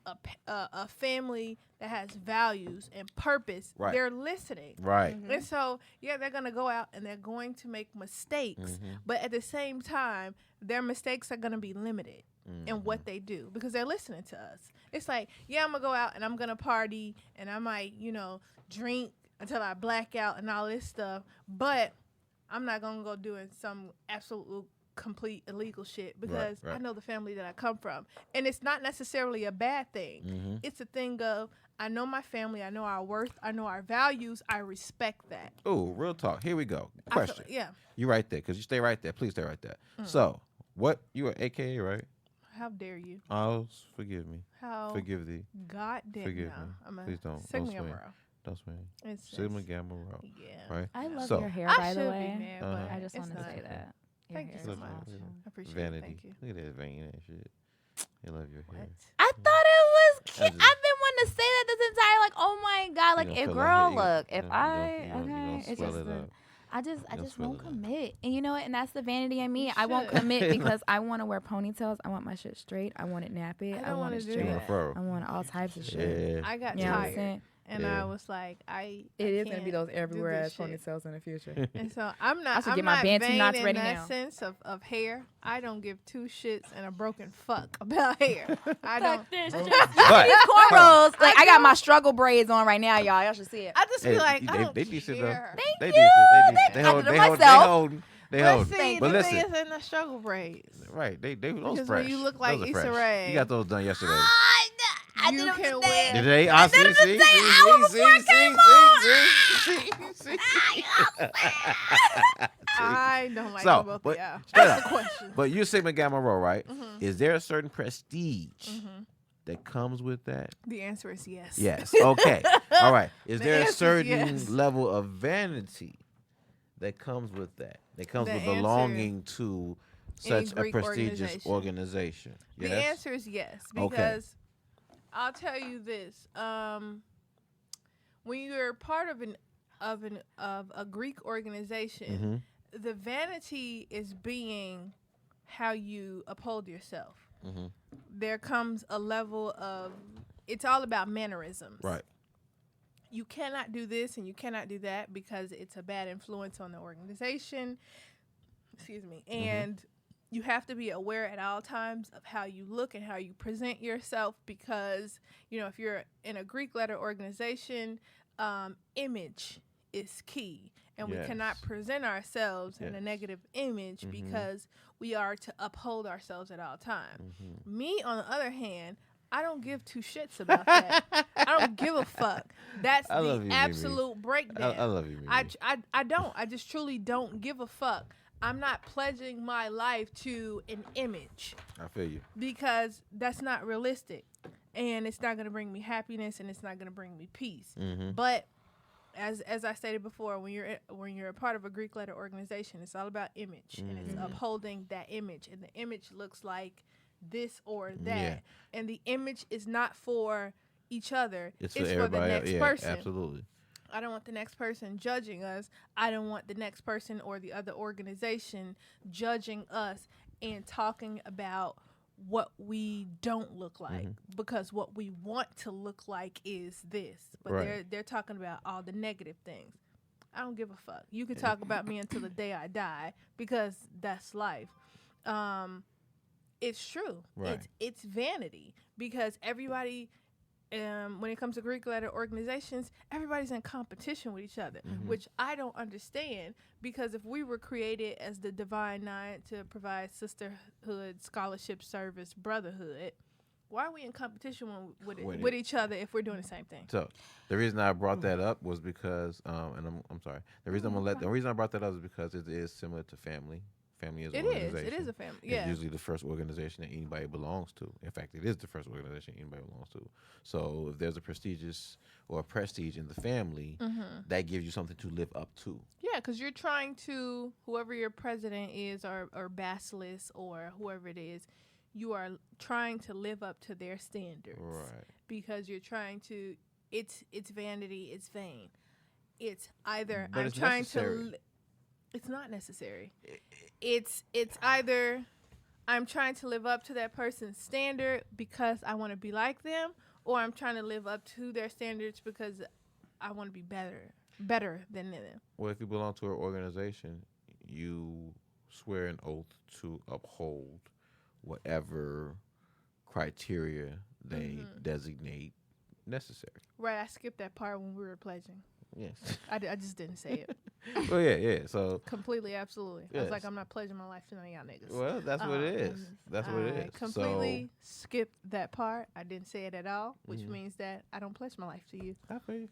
a family that has values and purpose, Right. they're listening. Right. And so, yeah, they're going to go out and they're going to make mistakes. But at the same time, their mistakes are going to be limited in what they do because they're listening to us. It's like, yeah, I'm going to go out and I'm going to party and I might, drink until I black out and all this stuff. But I'm not going to go doing some absolute complete illegal shit because right. I know the family that I come from. And it's not necessarily a bad thing. It's a thing of, I know my family, I know our worth, I know our values, I respect that. Oh, real talk. Here we go. Question. Yeah. You right there, because you stay right there. Please stay right there. So, what, you are AKA, right? How dare you? Oh, forgive me. How Forgive thee. God damn. Forgive no, me. I'm a Please don't Sigma swing. Gamma Rho. Don't swing. It's Sigma just- Gamma Rho. Yeah. Right? I love So- your hair, I by should the be way. mad, Uh-huh. but I just it's want to not. say that. Your Thank you hair so is much. awesome. I appreciate Vanity. it. Thank you. Look at that vein and shit. You love your hair. What? I thought it was cute. I I've just- been wanting to say that this entire oh my god, You like gonna if feel girl, you- look, you if gonna- I you gonna it's swell just it up. I just gonna won't swell it up. commit, and you know what? And that's the vanity in me. You I won't should. commit because I want to wear ponytails. I want my shit straight. I want it nappy. I I, don't want wanna it do You straight. want a that. fro? I want all types of shit. Yeah. I got You know what I'm tired. saying? And Yeah. I was like, I It is gonna gonna be those everywhere ass ponytails in the future. And so I'm not. I should I'm get my not bantu vain knots in ready that now. sense of hair. I don't give 2 shits and a broken fuck about hair. I don't. These But cornrows, like I got my struggle braids on right now, y'all. Y'all should see it. I just hey, feel like I don't they decent though. care. They you. decent. They I hold. did it They hold. They myself. hold. They But hold. see, But the listen. thing is in the struggle braids. Right, those Because fresh. when you look like Those are Issa fresh. Rae, You got those done yesterday. I You did it can today. wear- Did they? I see. did it See. today. I was before it See. I don't like So, Both but y'all. straight That's up. the question. But you're Sigma Gamma Rho, right? Mhm. Is there a certain prestige Mhm. that comes with that? The answer is yes. Yes. Okay. All right. Is The there a answer is certain yes. level of vanity that comes with that? That comes The with answer- belonging to Any such a Greek prestigious organization. organization? The Yes. answer is yes, Okay. because I'll tell you this: when you're part of a Greek organization, the vanity is being how you uphold yourself. Mhm. There comes a level of it's all about mannerisms. Right. You cannot do this and you cannot do that because it's a bad influence on the organization. Excuse me. And you have to be aware at all times of how you look and how you present yourself because, if you're in a Greek letter organization, image is key. And we cannot Yes. present ourselves in a Yes. negative image because we are to uphold ourselves at all times. Me, on the other hand, I don't give two shits about that. I don't give a fuck. That's I love the you, Mimi. absolute breakdown. I love you, Mimi. I don't. I just truly don't give a fuck. I'm not pledging my life to an image I feel you. because that's not realistic. And it's not going to bring me happiness and it's not going to bring me peace. But as I stated before, when you're a part of a Greek letter organization, it's all about image and it's upholding that image. And the image looks like this or that. Yeah. And the image is not for each other. It's for everybody. the next Yeah, person. absolutely. I don't want the next person judging us. I don't want the next person or the other organization judging us and talking about what we don't look like because what we want to look like is this. But Right. they're talking about all the negative things. I don't give a fuck. You can talk about me until the day I die because that's life. It's true. Right. It's vanity because everybody when it comes to Greek letter organizations, everybody's in competition with each other, which I don't understand because if we were created as the divine nine to provide sisterhood, scholarship, service, brotherhood, why are we in competition with each other if we're doing the same thing? So the reason I brought that up was because, and I'm sorry. The reason the reason I brought that up is because it is similar to family. Family is an organization. It is a family. It's Yeah. usually the first organization that anybody belongs to. In fact, it is the first organization anybody belongs to. So if there's a prestigious or a prestige in the family, that gives you something to live up to. Yeah, because you're trying to, whoever your president is or basilisk or whoever it is, you are trying to live up to their standards. Right. Because you're trying to, it's vanity, it's vain. It's either But I'm it's trying necessary. to, it's not necessary. It's either I'm trying to live up to that person's standard because I want to be like them, or I'm trying to live up to their standards because I want to be better than them. Well, if you belong to an organization, you swear an oath to uphold whatever criteria they designate necessary. Right, I skipped that part when we were pledging. Yes. I just didn't say it. Well, yeah. So, Completely, absolutely. I was Yes. like, I'm not pledging my life to none of y'all niggas. well, that's what it is. That's what it I is. completely skipped that part. I didn't say it at all, which means that I don't pledge my life to you. So, I feel you.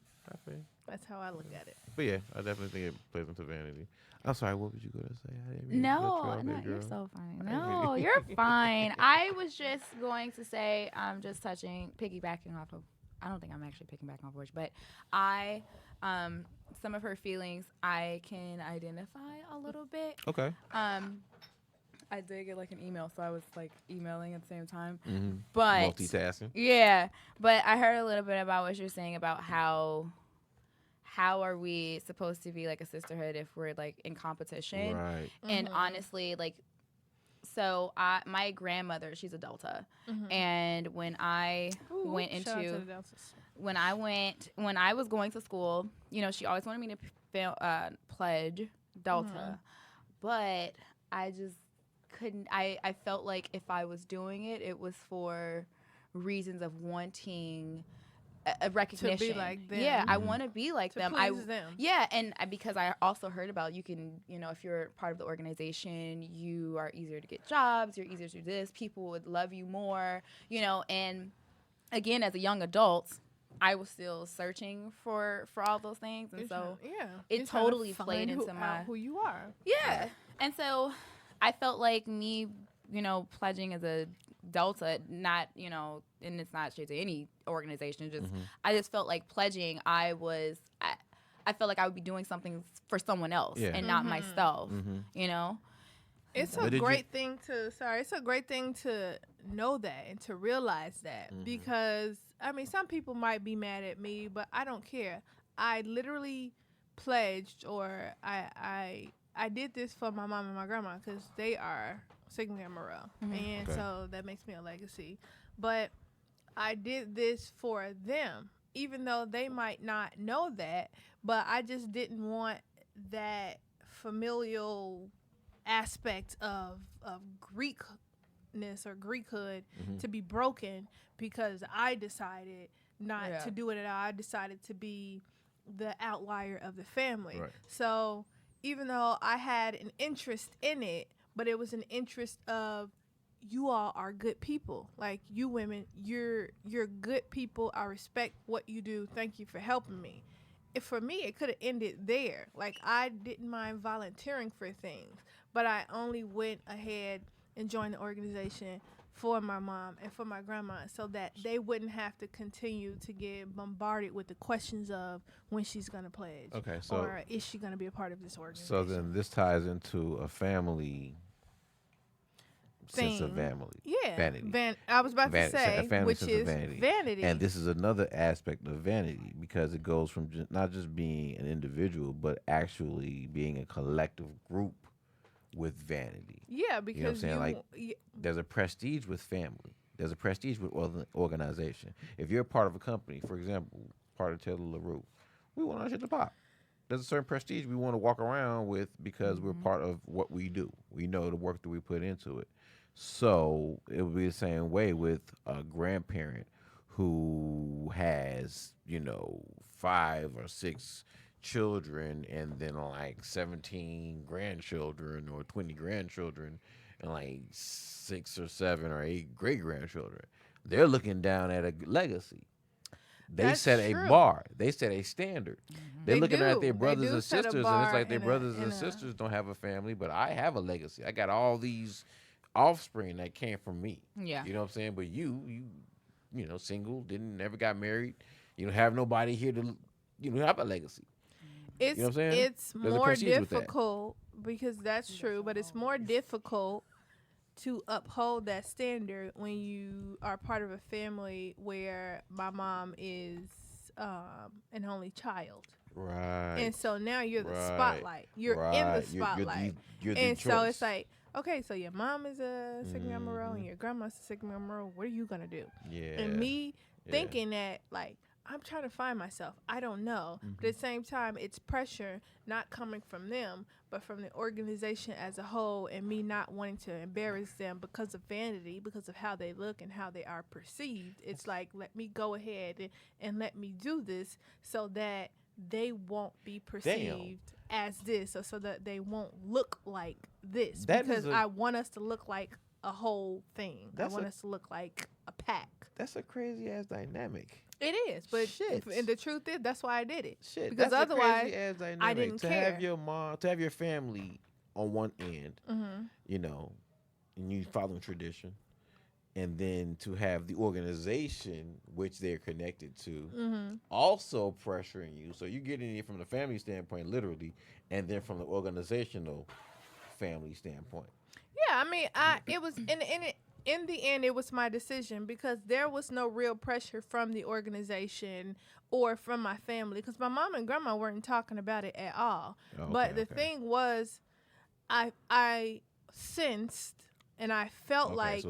That's how I look at it. But yeah, I definitely think it plays into vanity. I'm sorry, what was you going to say? I didn't mean to cut you No, off there, you're girl. so fine. I didn't mean- No, you're fine. I was just going to say, just piggybacking off of, I don't think I'm actually piggybacking off of, but some of her feelings I can identify a little bit. Okay. I did get like an email, so I was like emailing at the same time. Mm-hmm. But Multitasking. yeah, but I heard a little bit about what you're saying about how are we supposed to be like a sisterhood if we're like in competition? Right. And honestly, like, so my grandmother, she's a Delta, and when I went Shout out to into the Deltas. when I was going to school, she always wanted me to pledge Delta, but I just couldn't. I felt like if I was doing it, it was for reasons of wanting a recognition. To be like them. Yeah, I want to be like To them. please them. Yeah, and because I also heard about you can, if you're part of the organization, you are easier to get jobs, you're easier to do this, people would love you more, and again, as a young adult, I was still searching for all those things, and so it You're trying to totally played find into my who you are. yeah. And so I felt like me, pledging as a Delta, not, and it's not shit to any organization, just I just felt like pledging I felt like I would be doing something for someone else and not myself, It's a great thing to know that and to realize that because I mean some people might be mad at me, but I don't care. I literally pledged or I did this for my mom and my grandma because they are Sigma Gamma Rho, and so that makes me a legacy. But I did this for them, even though they might not know that. But I just didn't want that familial aspect of Greekness or Greekhood to be broken because I decided not to do it at all. I decided to be the outlier of the family. Right. So even though I had an interest in it, but it was an interest of you all are good people. Like you women, you're good people. I respect what you do. Thank you for helping me. For me, it could have ended there. Like I didn't mind volunteering for things, but I only went ahead and joined the organization for my mom and for my grandma so that they wouldn't have to continue to get bombarded with the questions of when she's going to pledge or is she going to be a part of this organization. So then this ties into a family sense of family. Yeah. Vanity. I was about to say, a family which sense is of vanity. vanity. And this is another aspect of vanity because it goes from not just being an individual, but actually being a collective group with vanity. Yeah, because you know what I'm saying? Like, there's a prestige with family. There's a prestige with organization. If you're a part of a company, for example, part of Taylor LaRue, we want our shit to pop. There's a certain prestige we want to walk around with because we're part of what we do. We know the work that we put into it. So it would be the same way with a grandparent who has, 5 or 6 children and then like 17 grandchildren or 20 grandchildren and like 6 or 7 or 8 great grandchildren. They're looking down at a legacy. They set a bar. They set a standard. They're looking at their brothers and sisters, and it's like their brothers and sisters don't have a family, but I have a legacy. I got all these offspring that came from me. Yeah. You know what I'm saying? But you single, never got married. You don't have nobody here to, have a legacy. It's, you know what I'm saying? It's more difficult because that's true, but it's more difficult to uphold that standard when you are part of a family where my mom is an only child. Right. And so now you're the spotlight. You're in the spotlight. You're the choice. So it's like, okay, so your mom is a Sigma Gamma Rho and your grandma's a Sigma Gamma Rho. What are you going to do? Yeah. And me thinking that, like, I'm trying to find myself. I don't know. But at the same time, it's pressure not coming from them, but from the organization as a whole, and me not wanting to embarrass them because of vanity, because of how they look and how they are perceived. It's like, let me go ahead and let me do this so that they won't be perceived as this, or so that they won't look like this. Because I want us to look like a whole thing. I want us to look like a pack. That's a crazy ass dynamic. It is, but and the truth is, that's why I did it. Shit, because that's otherwise, a crazy ass dynamic. I didn't care. Have your mom, to have your family on one end, and you following tradition, and then to have the organization which they're connected to also pressuring you. So you're getting it from the family standpoint, literally, and then from the organizational family standpoint. Yeah, I mean, it was in the end, it was my decision because there was no real pressure from the organization or from my family because my mom and grandma weren't talking about it at all. But the thing was, I sensed and I felt like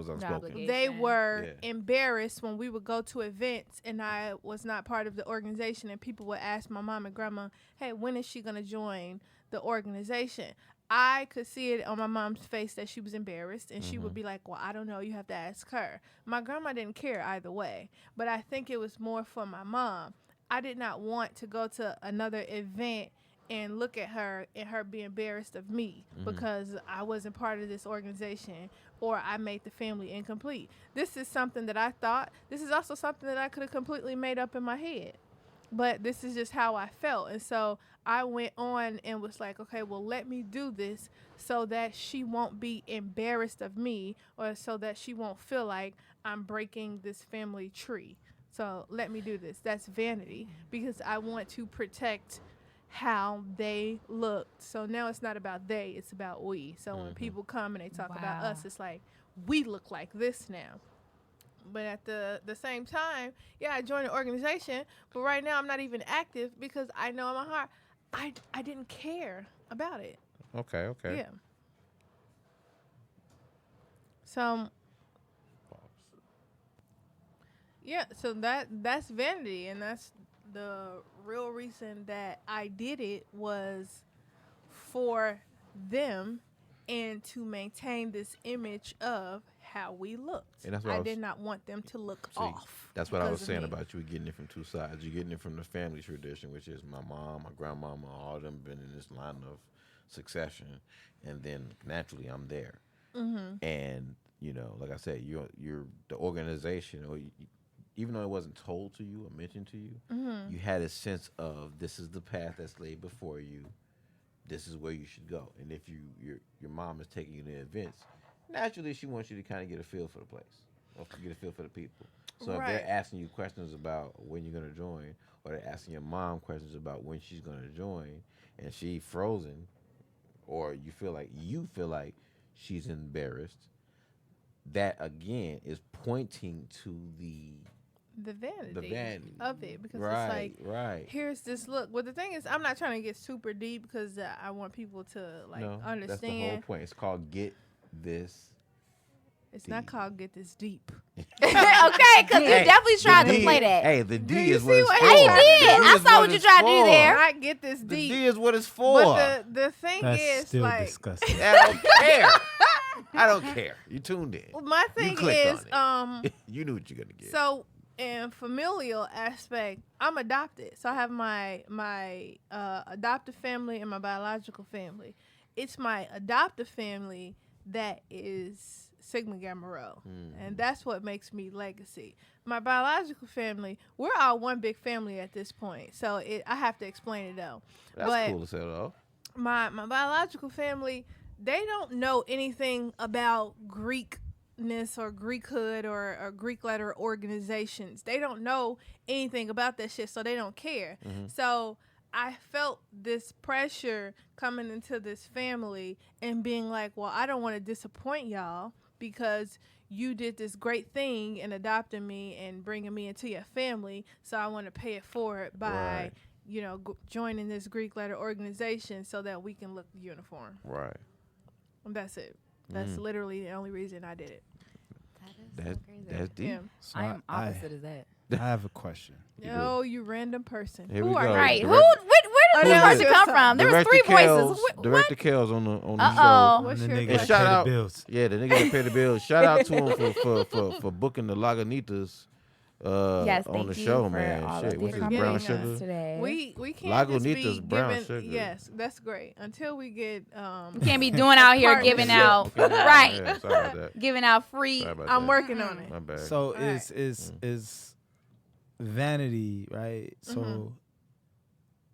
they were embarrassed when we would go to events and I was not part of the organization and people would ask my mom and grandma, hey, when is she going to join the organization? I could see it on my mom's face that she was embarrassed, and she would be like, well, I don't know. You have to ask her. My grandma didn't care either way, but I think it was more for my mom. I did not want to go to another event and look at her and her be embarrassed of me because I wasn't part of this organization or I made the family incomplete. This is something that I thought. This is also something that I could have completely made up in my head. But this is just how I felt. And so I went on and was like, okay, well, let me do this so that she won't be embarrassed of me or so that she won't feel like I'm breaking this family tree. So let me do this. That's vanity because I want to protect how they looked. So now it's not about they, it's about we. So when people come and they talk about us, it's like, we look like this now. But at the same time, yeah, I joined the organization, but right now I'm not even active because I know in my heart I didn't care about it. Okay. Yeah. So yeah, so that's vanity, and that's the real reason that I did it was for them and to maintain this image of how we looked. And that's what I did not want them to look off. That's what I was because of saying me. about you getting it from two sides. You're getting it from the family tradition, which is my mom, my grandmama, all of them been in this line of succession, and then naturally I'm there. And like I said, you're the organization, or even though it wasn't told to you or mentioned to you, you had a sense of this is the path that's laid before you. This is where you should go. And if your mom is taking you to events, naturally she wants you to kind of get a feel for the place or get a feel for the people. So if they're asking you questions about when you're going to join, or they're asking your mom questions about when she's going to join, and she frozen, or you feel like she's embarrassed, that again is pointing to the vanity vanity of it, because right, it's like, right. here's this look. Well, the thing is, I'm not trying to get super deep because I want people to understand. That's the whole point. It's called Get This. It's not called Get This Deep. Okay, because you definitely tried to play that. Hey, the D you is what see it's what for. he did? The D I is saw what what you it's tried to do for. there. Not Get This The Deep. D is what it's for. But the thing That's is, still like, disgusting. I don't care. I don't care. You tuned in. my thing You clicked is, on it. You knew what you're gonna get. so in familial aspect, I'm adopted. So I have my adoptive family and my biological family. It's my adoptive family that is Sigma Gamma Rho, and that's what makes me legacy. My biological family, we're all one big family at this point, so I have to explain it though. That's cool to say though. My biological family, they don't know anything about Greekness or Greekhood or Greek letter organizations. They don't know anything about that shit, so they don't care. So I felt this pressure coming into this family and being like, well, I don't want to disappoint y'all because you did this great thing in adopting me and bringing me into your family, so I want to pay it forward by joining this Greek letter organization so that we can look uniform. Right. And that's it. That's literally the only reason I did it. That's deep. Yeah. So I am opposite of that. I have a question. Oh, you random person. Here Who we are go. you? Right. Direct- Where did this Who is person it? come from? There was three voices. Director Kells on the Uh-oh. show. What's I'm the your nigga And that shout pay the out, bills. yeah, the nigga that pay the bills. Shout out to him for booking the Lagunitas Yes, on thank the you show, for man. all Shit, of what's the his Getting brown us sugar? today. We can't just Lagunitas be brown giving. sugar. Yes, that's great. Until we get. You can't be doing out here Partnership. giving out Yeah, right, sorry about that. giving out free. Sorry about I'm that. working on it. My bad. So Alright. is vanity, right? So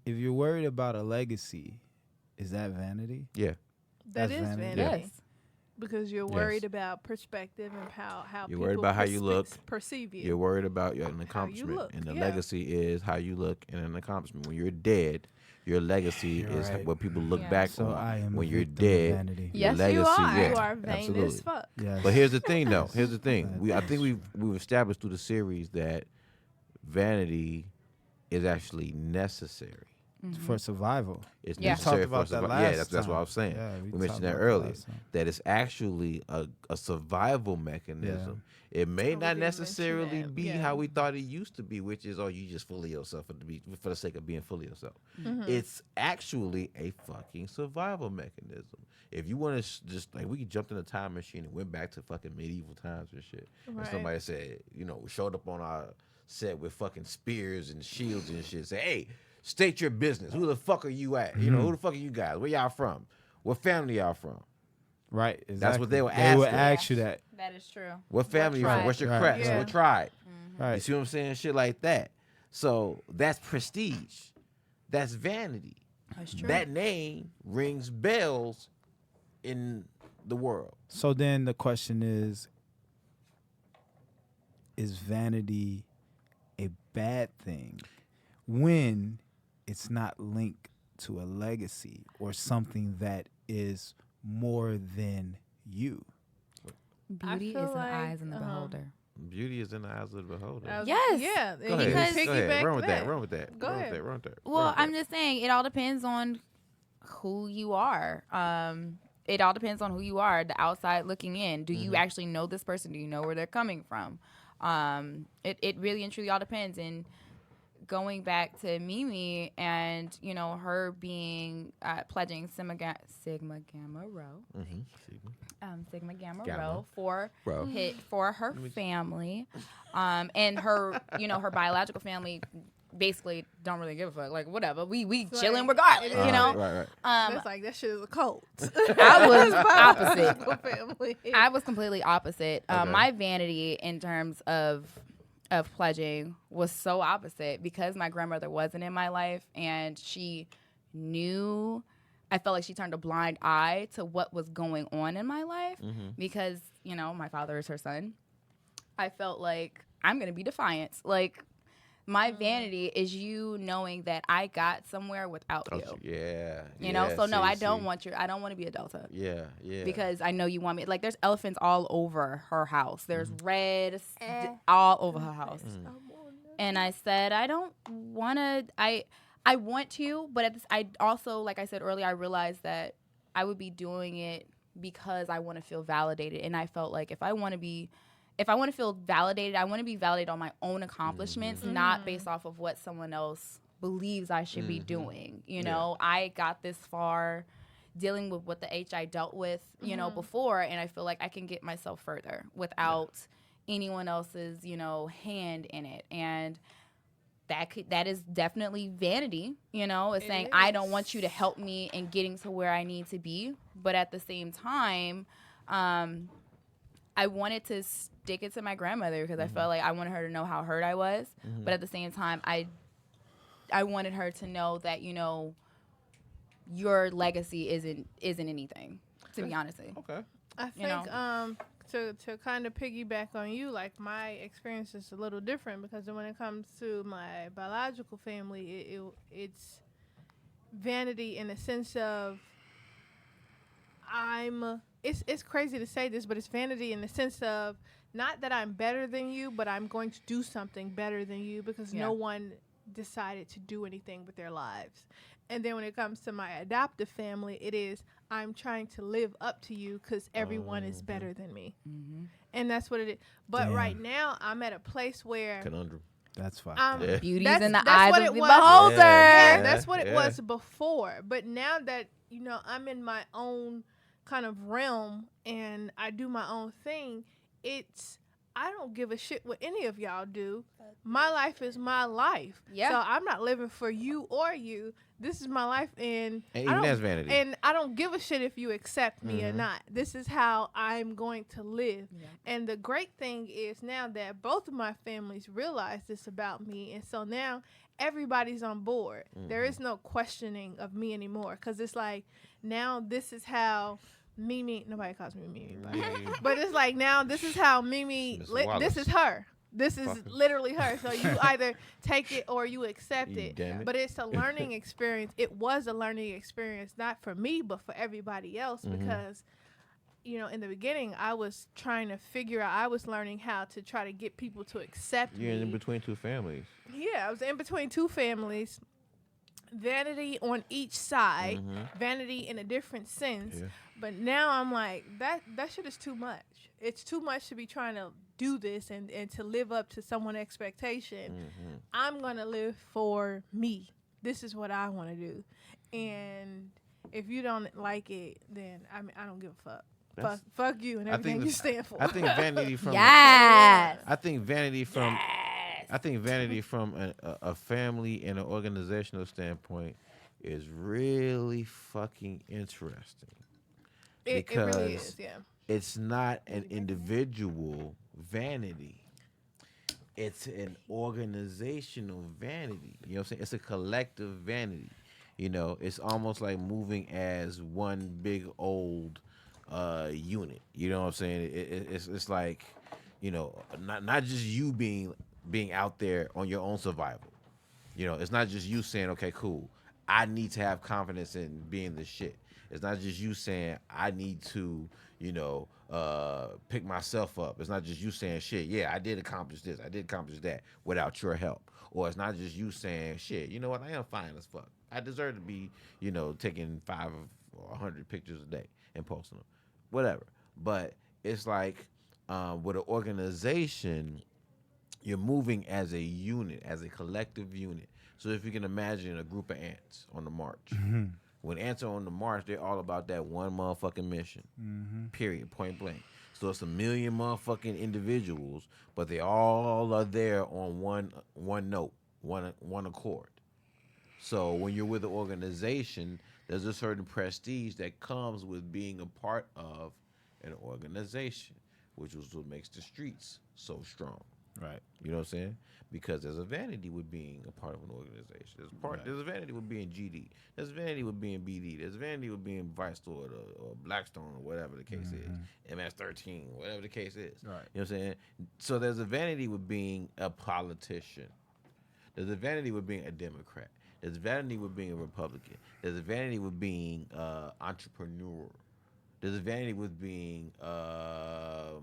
if you're worried about a legacy, is that vanity? yeah, That That's is vanity. vanity. Yes. Because you're worried about perspective and how You're people worried about how you look. perceive you. you're worried about an How you accomplishment, look, and the yeah. legacy is how you look and an accomplishment. When you're dead, your legacy You're is right. what people look Yeah. back So on. I am when a you're victim of dead, vanity. your Yes, you legacy, are. yeah, You are vain absolutely. as fuck. Yes. But here's the thing, though. Here's the thing. That I think we've established through the series that vanity is actually necessary. For survival. It's Yeah. We necessary talked about for that survival. Yeah, last that's what I time. was saying. Yeah, we we talked mentioned that about that earlier. last time. That it's actually a survival mechanism. It may Oh, we not did mention necessarily that, be yeah. how we thought it used to be, which is, you just fully yourself for the sake of being fully yourself. Mm-hmm. It's actually a fucking survival mechanism. If you want to just like, we jumped in a time machine and went back to fucking medieval times and shit. And Right. somebody said, showed up on our set with fucking spears and shields and shit. Say, hey, State your business. Who the fuck are you at? You know, who the fuck are you guys? Where y'all from? What family y'all from? Right. Exactly. That's what they would They ask. would you. ask you that. That is true. What family you tribe? from? What's your Right. crest? Yeah. What tribe? Right. You see what I'm saying? Shit like that. So that's prestige. That's vanity. That's true. That name rings bells in the world. So then the question is vanity a bad thing when it's not linked to a legacy or something that is more than you? Beauty feel is in the like, eyes of the beholder. Beauty is in the eyes of the beholder. Yes. Yeah. Go and you ahead. can Go ahead. piggyback Run with that. that. Run with that. Go Run ahead. with that. Run with that. Well, Run with I'm that. just saying it all depends on who you are. It all depends on who you are. The outside looking in. Do you actually know this person? Do you know where they're coming from? It really and truly all depends. And going back to Mimi and her being pledging Sigma Gamma Rho. Sigma Gamma Rho for her family, and her her biological family basically don't really give a fuck. Like whatever, we chilling regardless. Right. That's like that shit is a cult. I was opposite. Family. I was completely opposite. Okay. My vanity in terms of pledging was so opposite because my grandmother wasn't in my life and she knew. I felt like she turned a blind eye to what was going on in my life because, my father is her son. I felt like I'm going to be defiant. Like, my vanity is you knowing that I got somewhere without you. Yeah. So no, I don't want to be a Delta. Yeah. Because I know you want me. Like, there's elephants all over her house. There's red all over her house. And I said, I don't want to. I want to, but I also, like I said earlier, I realized that I would be doing it because I want to feel validated. And I felt like if I want to feel validated, I want to be validated on my own accomplishments, not based off of what someone else believes I should be doing. I got this far dealing with what the I dealt with, before, and I feel like I can get myself further without anyone else's, hand in it. And that is definitely vanity, it's saying I don't want you to help me in getting to where I need to be. But at the same time, I wanted to stick it to my grandmother because I felt like I wanted her to know how hurt I was. But at the same time, I wanted her to know that, your legacy isn't anything, to be honest with you. Okay. I think to kind of piggyback on you, like my experience is a little different because when it comes to my biological family, it's vanity in the sense of it's crazy to say this, but it's vanity in the sense of not that I'm better than you, but I'm going to do something better than you because no one decided to do anything with their lives. And then when it comes to my adoptive family, it is I'm trying to live up to you because everyone is better than me. And that's what it is. But right now, I'm at a place where Conundrum. That's fine. Beauty's in the eyes what of it the was. beholder. Yeah, that's what it was before. But now that, I'm in my own kind of realm and I do my own thing, I don't give a shit what any of y'all do. My life is my life. Yeah. So I'm not living for you or you. This is my life, and even that's vanity. And I don't give a shit if you accept me or not. This is how I'm going to live. Yeah. And the great thing is now that both of my families realize this about me, and so now everybody's on board. There is no questioning of me anymore because it's like now this is how Mimi. Nobody calls me Mimi, but it's like now this is how Mimi. This is her. This is literally her. So you either take it or you accept it. But it's a learning experience. It was a learning experience, not for me, but for everybody else because, in the beginning, I was trying to figure out, I was learning how to try to get people to accept me. You're in between two families. Yeah, I was in between two families. Vanity on each side, vanity in a different sense. Yeah. But now I'm like, that shit is too much. It's too much to be trying to do this and to live up to someone's expectation. I'm going to live for me. This is what I want to do. And if you don't like it, then I don't give a fuck. Fuck you and everything you stand for. I think vanity from yes. I think vanity from I think vanity from a family and an organizational standpoint is really fucking interesting. It Because really is, yeah. it's not an individual vanity. It's an organizational vanity. You know what I'm saying? It's a collective vanity. It's almost like moving as one big old unit. You know what I'm saying? It's like, not just you being out there on your own survival. It's not just you saying, okay, cool. I need to have confidence in being the shit. It's not just you saying I need to, pick myself up. It's not just you saying shit. Yeah, I did accomplish this. I did accomplish that without your help. Or it's not just you saying shit. You know what? I am fine as fuck. I deserve to be, taking 5 or 100 pictures a day and posting them, whatever. But it's like with an organization, you're moving as a unit, as a collective unit. So if you can imagine a group of ants on the march. Mm-hmm. When ants are on the march, they're all about that one motherfucking mission. Mm-hmm. Period. Point blank. So it's a million motherfucking individuals, but they all are there on one note, one accord. So when you're with an organization, there's a certain prestige that comes with being a part of an organization, which is what makes the streets so strong. Right. You know what I'm saying? Because there's a vanity with being a part of an organization. There's a vanity with being GD. There's a vanity with being BD. There's a vanity with being Vice Lord or Blackstone or whatever the case is. MS-13, whatever the case is. Right. You know what I'm saying? So there's a vanity with being a politician. There's a vanity with being a Democrat. There's a vanity with being a Republican. There's a vanity with being entrepreneur. There's a vanity with being a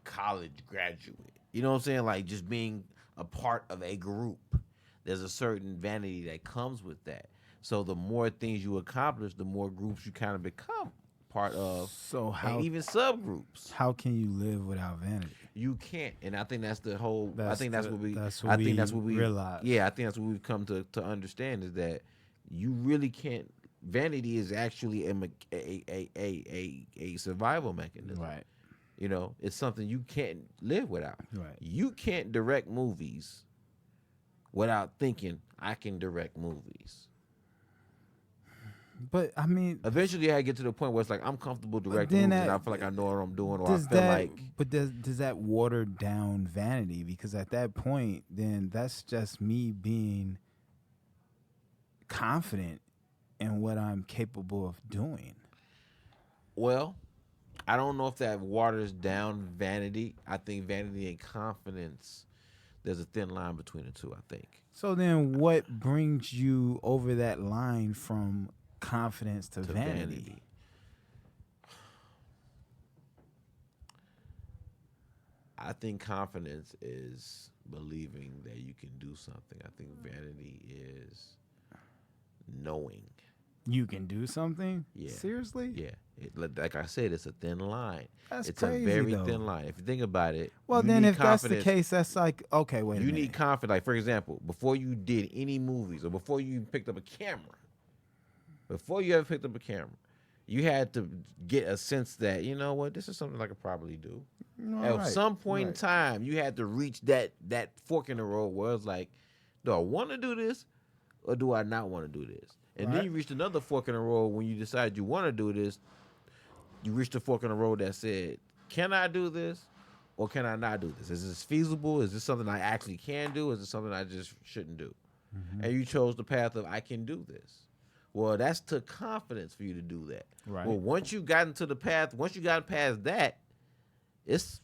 college graduate. You know what I'm saying? Like just being a part of a group. There's a certain vanity that comes with that. So the more things you accomplish, the more groups you kind of become part of. So how, and even subgroups. How can you live without vanity? You can't, and I think that's the whole. That's what we realize. Yeah, I think that's what we've come to understand is that you really can't. Vanity is actually a survival mechanism. Right. It's something you can't live without. Right. You can't direct movies without thinking I can direct movies. But I mean, eventually I get to the point where it's like I'm comfortable directing movies and I feel like I know what I'm doing, or I feel like. But does that water down vanity? Because at that point, then that's just me being confident in what I'm capable of doing. Well, I don't know if that waters down vanity. I think vanity and confidence, there's a thin line between the two, I think. So then what brings you over that line from confidence to vanity? I think confidence is believing that you can do something. I think vanity is knowing. You can do something? Yeah. Seriously? Yeah. Like I said, it's a thin line. That's it's crazy, a very though. thin line. If you think about it. Well, then if that's the case, that's like, okay, wait a minute. You need confidence. Like, for example, before you did any movies or before you picked up a camera, you had to get a sense that, you know what, this is something I could probably do. At some point in time, you had to reach that fork in the road where it's like, do I want to do this or do I not want to do this? And then you reached another fork in the road when you decide you want to do this. You reached a fork in the road that said, can I do this or can I not do this? Is this feasible? Is this something I actually can do? Is this something I just shouldn't do? Mm-hmm. And you chose the path of I can do this. Well, that's took confidence for you to do that. Right. Well, once you got into the path, once you got past that, it's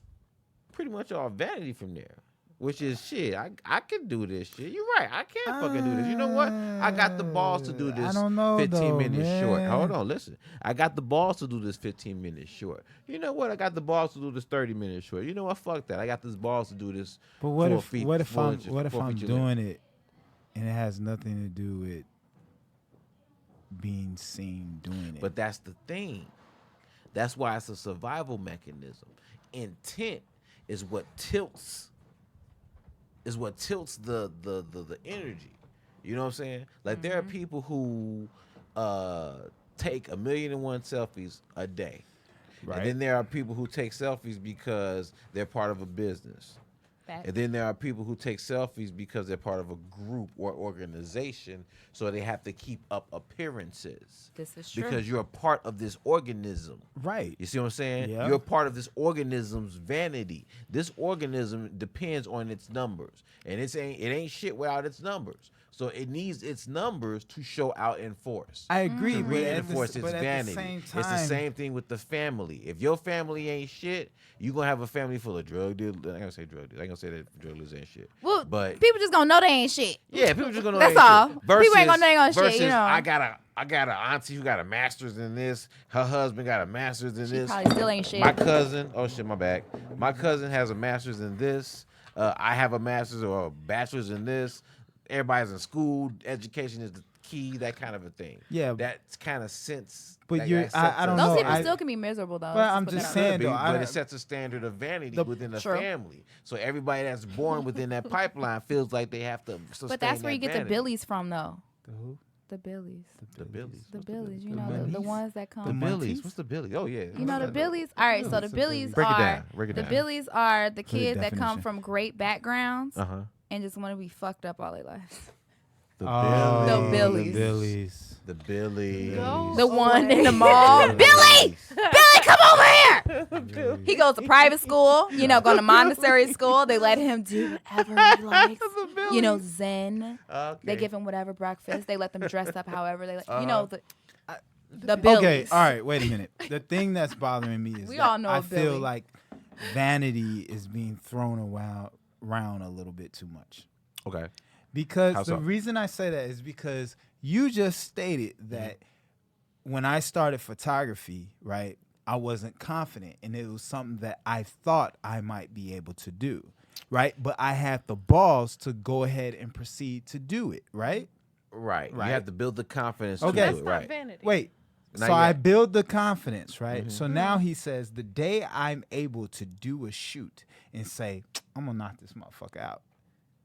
pretty much all vanity from there. Which is shit. I can do this shit. You're right. I can't fucking do this. You know what? I got the balls to do this. I don't know, 15 minutes man. short. Hold on, listen. I got the balls to do this 15 minutes short. You know what? I got the balls to do this 30 minutes short. You know what? Fuck that. I got this balls to do this. But what if I'm doing it and it has nothing to do with being seen doing it? But that's the thing. That's why it's a survival mechanism. Intent is what tilts the energy. You know what I'm saying? Like there are people who take 1,000,001 selfies a day. Right. And then there are people who take selfies because they're part of a business. Facts. And then there are people who take selfies because they're part of a group or organization, so they have to keep up appearances. This is true. Because you're a part of this organism. Right. You see what I'm saying? Yeah. You're a part of this organism's vanity. This organism depends on its numbers, and it ain't shit without its numbers. So it needs its numbers to show out in force. I agree, To but at reinforce the, its but at vanity. the same It's the time, same thing with the family. If your family ain't shit, you gonna have a family full of drug dealers. I ain't gonna say drug dealers. I ain't gonna say that drug dealers ain't shit. Well, But people just gonna know they ain't shit. yeah, people just gonna know That's they ain't all. shit. People ain't gonna know they ain't shit, versus you know. I got a auntie who got a master's in this. Her husband got a master's in She this. probably still ain't shit. My cousin, oh shit, my bad. My cousin has a master's in this. I have a master's or a bachelor's in this. Everybody's in school. Education is the key, that kind of a thing. Yeah. That's kind of sense. But that you're- sets I don't a- know. Those people I- still can be miserable though. But I'm put just that out there. saying, Could be, though, but I- it sets a standard of vanity The- within the True. family. So everybody that's born within that pipeline feels like they have to sustain But that's where you that get the vanity. Billies from though. The who? The Billies. The Billies. The Billies. You The know, the Billies? ones that come. The The Billies. monkeys? What's the Billies? Oh yeah. You know the Billies? All right, so the Billies Break it are down. Break it the down. Billies are the kids that come definition. from great backgrounds Uh huh. and just want to be fucked up all their lives. The Oh, The Billies. The Billies. The Billies. Go The one away. in the mall. The Billy! Billies. Billy, come over here! He goes to private school, you know, going to Montessori school. They let him do whatever he likes. You know, Zen. Okay. They give him whatever breakfast. They let them dress up however they like. You Uh-huh. know, the Billies. Okay, all right, wait a minute. The thing that's bothering me is We that all know I a feel Billy. like vanity is being thrown around a little bit too much. Okay. Because How the so? reason I say that is because you just stated that when I started photography, right, I wasn't confident and it was something that I thought I might be able to do, right? But I had the balls to go ahead and proceed to do it, right? Right. Right. You have to build the confidence Okay. to That's do it. not Right. vanity. Wait. Not So I yet. build the confidence, right? Mhm. So now he says the day I'm able to do a shoot and say, I'm gonna knock this motherfucker out.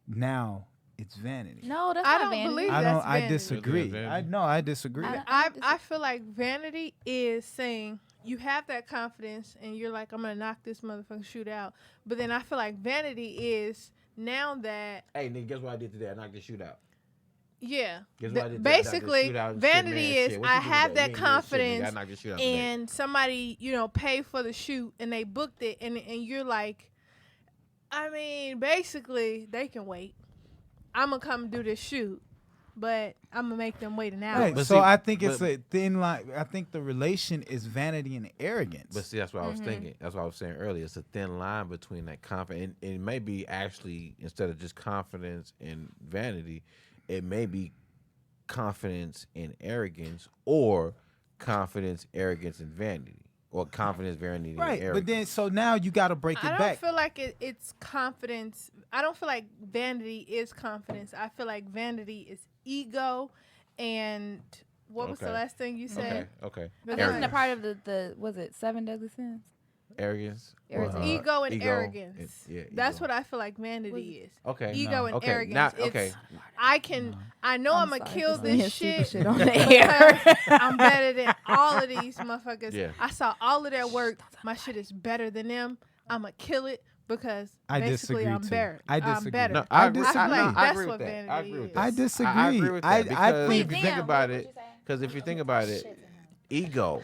Now it's vanity. No, that's I not don't vanity. believe I that's don't. I vanity. disagree. Vanity. I disagree. I feel like vanity is saying you have that confidence and you're like, I'm gonna knock this motherfucking shoot out. But then I feel like vanity is now that Hey, nigga, guess what I did today? I knocked the shootout. yeah. Guess the- what I did today? I knocked the basically shootout and shit, vanity man, is shit. What I you do have today? that You ain't do shit, nigga. I confidence knocked the shootout today. and somebody, you know, paid for the shoot and they booked it and you're like, I mean, basically they can wait. I'm gonna come do this shoot, but I'm gonna make them wait an hour. Right. But So see, I think it's but- a thin line. I think the relation is vanity and arrogance. But see, that's what I was thinking. That's what I was saying earlier. It's a thin line between that confidence. And it may be actually, instead of just confidence and vanity, it may be confidence and arrogance, or confidence, arrogance, and vanity, or confidence, vanity, and right. arrogance. But then, so now you got to break I it don't back. feel like it's confidence. I don't feel like vanity is confidence. I feel like vanity is ego. And what was the Okay. last thing you said? Okay. But Wasn't that's a part of the was it 7 Deadly Sins? Arrogance. Arrogance. Ego and ego arrogance. yeah, That's ego. what I feel like vanity is. Okay. Ego and Okay. arrogance. Not, It's, okay. I know I'm gonna sorry kill for saying this stupid shit on the because air. I'm better than all of these motherfuckers. Yeah. I saw all of their work. My shit is better than them. I'm gonna kill it because I basically disagree, I'm too. better. I I'm disagree. better. No, I I agree. disagree. I feel like I that's agree what with that. I vanity agree with is. that. I disagree. I agree with that I because think if you think about it, because if you think about it, ego.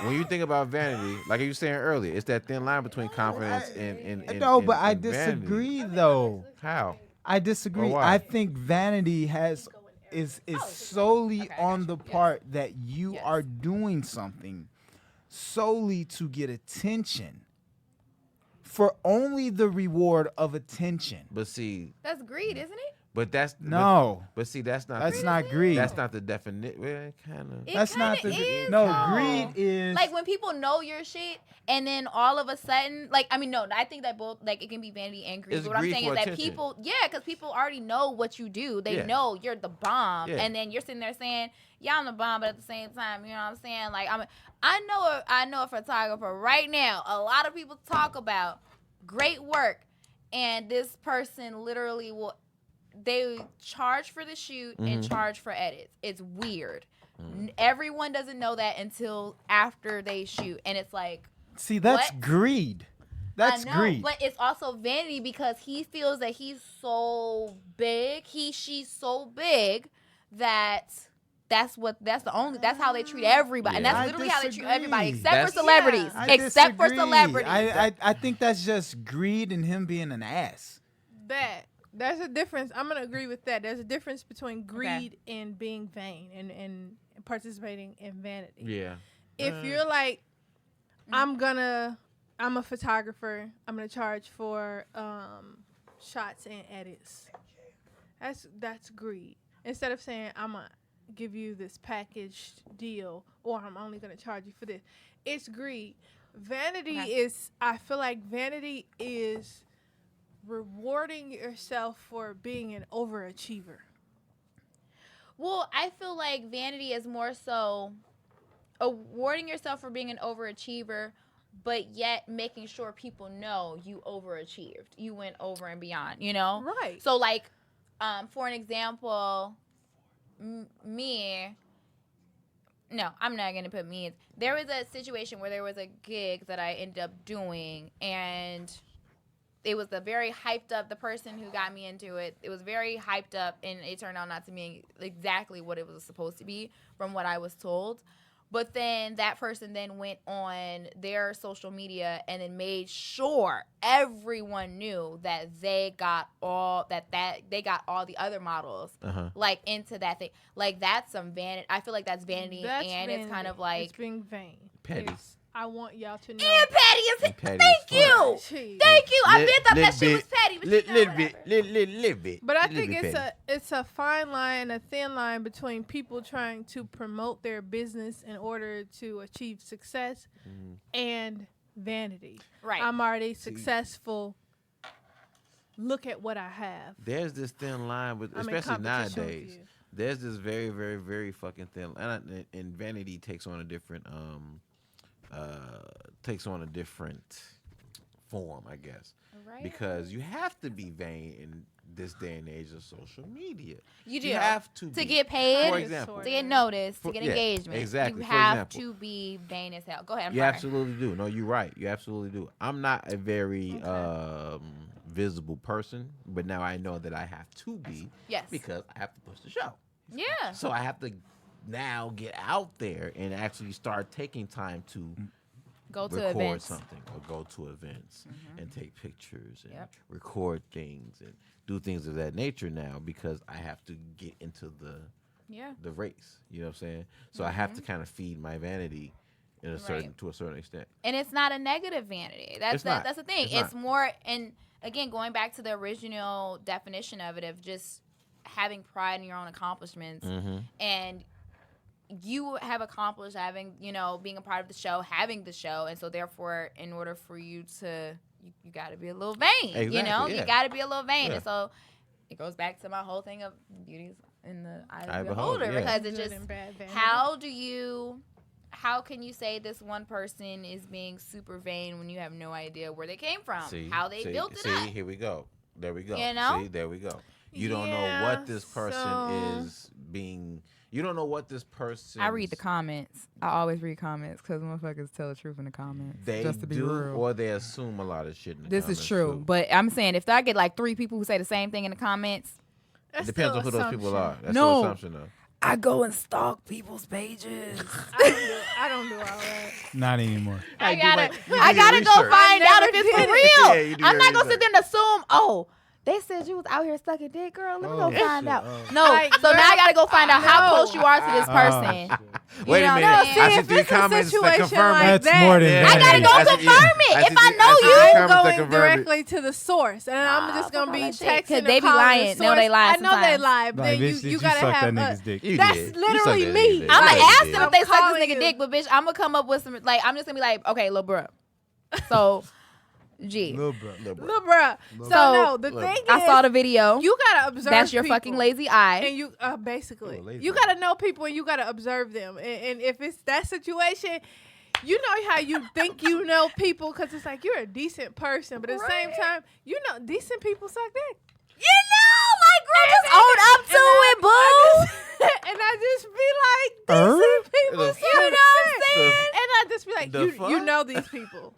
When you think about vanity, like you were saying earlier, it's that thin line between confidence and no, but and I vanity. disagree though. How? I disagree. why? I think vanity is solely on the part that you are doing something solely to get attention for only the reward of attention. But see, That's greed, isn't it? but that's No, But see, that's not. that's the, not greed. That's not the definition. Well, kind of. It That's not kinda the is, no though. greed is Like when people know your shit, and then all of a sudden, like I mean, no, I think that both like it can be vanity and greed. It's But what I'm greed saying for is that attention. people, because people already know what you do. They Yeah. know you're the bomb, Yeah. and then you're sitting there saying, "Yeah, I'm the bomb," but at the same time, you know what I'm saying? Like I know a photographer right now. A lot of people talk about great work, and this person literally will. They charge for the shoot and charge for edits. It's weird. Everyone doesn't know that until after they shoot, and it's like, see that's What? greed. That's I know, greed. but it's also vanity because he feels that he's so big, she's so big that that's how they treat everybody, and Yeah. that's I literally how they treat everybody disagree. except for That's- celebrities. I Except for disagree. celebrities. I think that's just greed and him being an ass. There's a difference. I'm gonna agree with that. There's a difference between greed and being vain and participating in vanity. Yeah. If you're like, I'm a photographer, I'm gonna charge for shots and edits. That's greed. Instead of saying I'm gonna give you this packaged deal or I'm only gonna charge you for this, it's greed. Vanity is. I feel like vanity is rewarding yourself for being an overachiever. Well, I feel like vanity is more so awarding yourself for being an overachiever, but yet making sure people know you overachieved. You went over and beyond, you know? Right. So, like, for an example, no, I'm not going to put me in. There was a situation where there was a gig that I ended up doing, and it was a very hyped up, the person who got me into it, it was very hyped up, and it turned out not to be exactly what it was supposed to be from what I was told. But then that person then went on their social media and then made sure everyone knew that they got all they got all the other models like into that thing. Like that's some vanity. I feel like that's vanity, and it's kind of like it's being vain. Petty. I want y'all to know. and petty is petty thank as you. Jeez. Thank you. I Lit- been thought that lit shit was bit- petty, but Little you know, bit, whatever. little bit. But I little think bit petty. it's a fine line, a thin line between people trying to promote their business in order to achieve success and vanity. Right. I'm already successful. Look at what I have. There's this thin line with, I'm in especially competition with nowadays. you. There's this very, very, very fucking thin line, and vanity takes on a different form, I guess, Right. because you have to be vain in this day and age of social media. You do. You have to To be. get paid, For Kinda, example, sorta. to get noticed, to For- get yeah, engagement. exactly. You For have example. to be vain as hell. Go ahead. I'm You sorry. absolutely do. No, you're right. You absolutely do. I'm not a very visible person, but now I know that I have to be Yes. because I have to push the show. Yeah. So I have to now get out there and actually start taking time to Go to record events. something or go to events and take pictures and Yep. record things and do things of that nature now because I have to get into Yeah. the race. You know what I'm saying? So I have to kind of feed my vanity in a certain Right. to a certain extent. And it's not a negative vanity. That's It's not. that's the thing. It's It's not. more, and again, going back to the original definition of it, of just having pride in your own accomplishments, and you have accomplished having, being a part of the show, having the show, and so therefore, in order for you to, you got to be a little vain. Exactly, yeah. You got to be a little vain, Yeah. and so it goes back to my whole thing of beauty's in the eye Eye of the beholder, beholder, yeah. because it Good just and bad vanity. how can you say this one person is being super vain when you have no idea where they came from, how they built it up? Here we go. There we go. You know? See, there we go. You don't know Yeah, what this person so- is being. You don't know what this person. I read the comments. I always read comments because motherfuckers tell the truth in the comments. They just to be do, real. or they assume a lot of shit in the This comments is true. too. But I'm saying if I get like 3 people who say the same thing in the comments, It That's depends still on who those people are. assumption. That's No. no assumption, though. I go and stalk people's pages. I don't do all that. Not anymore. I do gotta your go research. find I out never if it's for did. real. Yeah, you do I'm your not gonna research. sit there and assume, oh, they said you was out here sucking dick, girl. Let me go find out. No, Like, so now I gotta go find out how no. close you are to this person. Wait a know, minute. no, see, I see if 3 it's a comments that situation confirm like it. That's that, more than Yeah. I gotta vanity. go I see- confirm it. I If see- I know I see you, the I'm comments that going confirm it. directly to the source, and I'm just gonna fuck be all that shit. texting 'Cause and they be calling lying. the No, they source. lie I know they sometimes. lie, but Like, then bitch, did you gotta suck have that nigga's dick? You That's did. You literally sucked that me. nigga's dick. I'm Yeah, gonna you ask did. them if they suck calling this nigga you. dick, but bitch, I'm gonna come up with some, like, I'm just gonna be like, okay, lil' bruh. So, G. Little bro. Little bro. Look, bruh. So So, no, the look, thing is, I saw the video. you gotta observe. That's your people. fucking lazy eye. And you basically, Oh, lazy you eye. gotta know people and you gotta observe them. And if it's that situation, you know how you think you know people because it's like you're a decent person, but at the same Right. time, you know decent people suck dick. Just own up to it, boo. And I just be like, decent people The suck fuck? dick. The- And I just be like, the you fuck? know these people.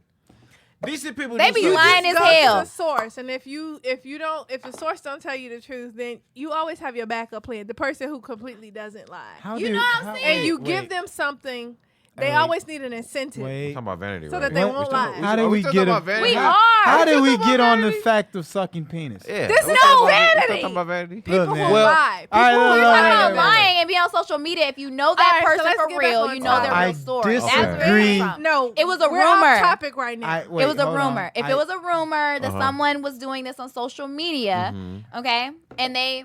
Decent people. They do be suck lying dick. as Go hell. to the source, and if the source don't tell you the truth, then you always have your backup plan. The person who completely doesn't lie, You know what I'm saying? and you give them something. They Wait. always need an incentive. We're Wait. talking about vanity, So right? that they What? won't lie. How did Are we still talking get about vanity? We are. How did we talking get about on the vanity? fact of sucking penis? Yeah. This we're no talking about- vanity. we're talking about vanity. People Look, who man. Well, lie. People all right, who look, We're look, talking look, about look, lying and being on social media. If you know that All right, so person let's for get back real, on you know their topic. real story. That's where it disagree. came from. No, It was a we're rumor. off topic right now. Wait, It was a hold on. rumor. If it was a rumor that Uh-huh. someone was doing this on social media, Mhm. okay, and they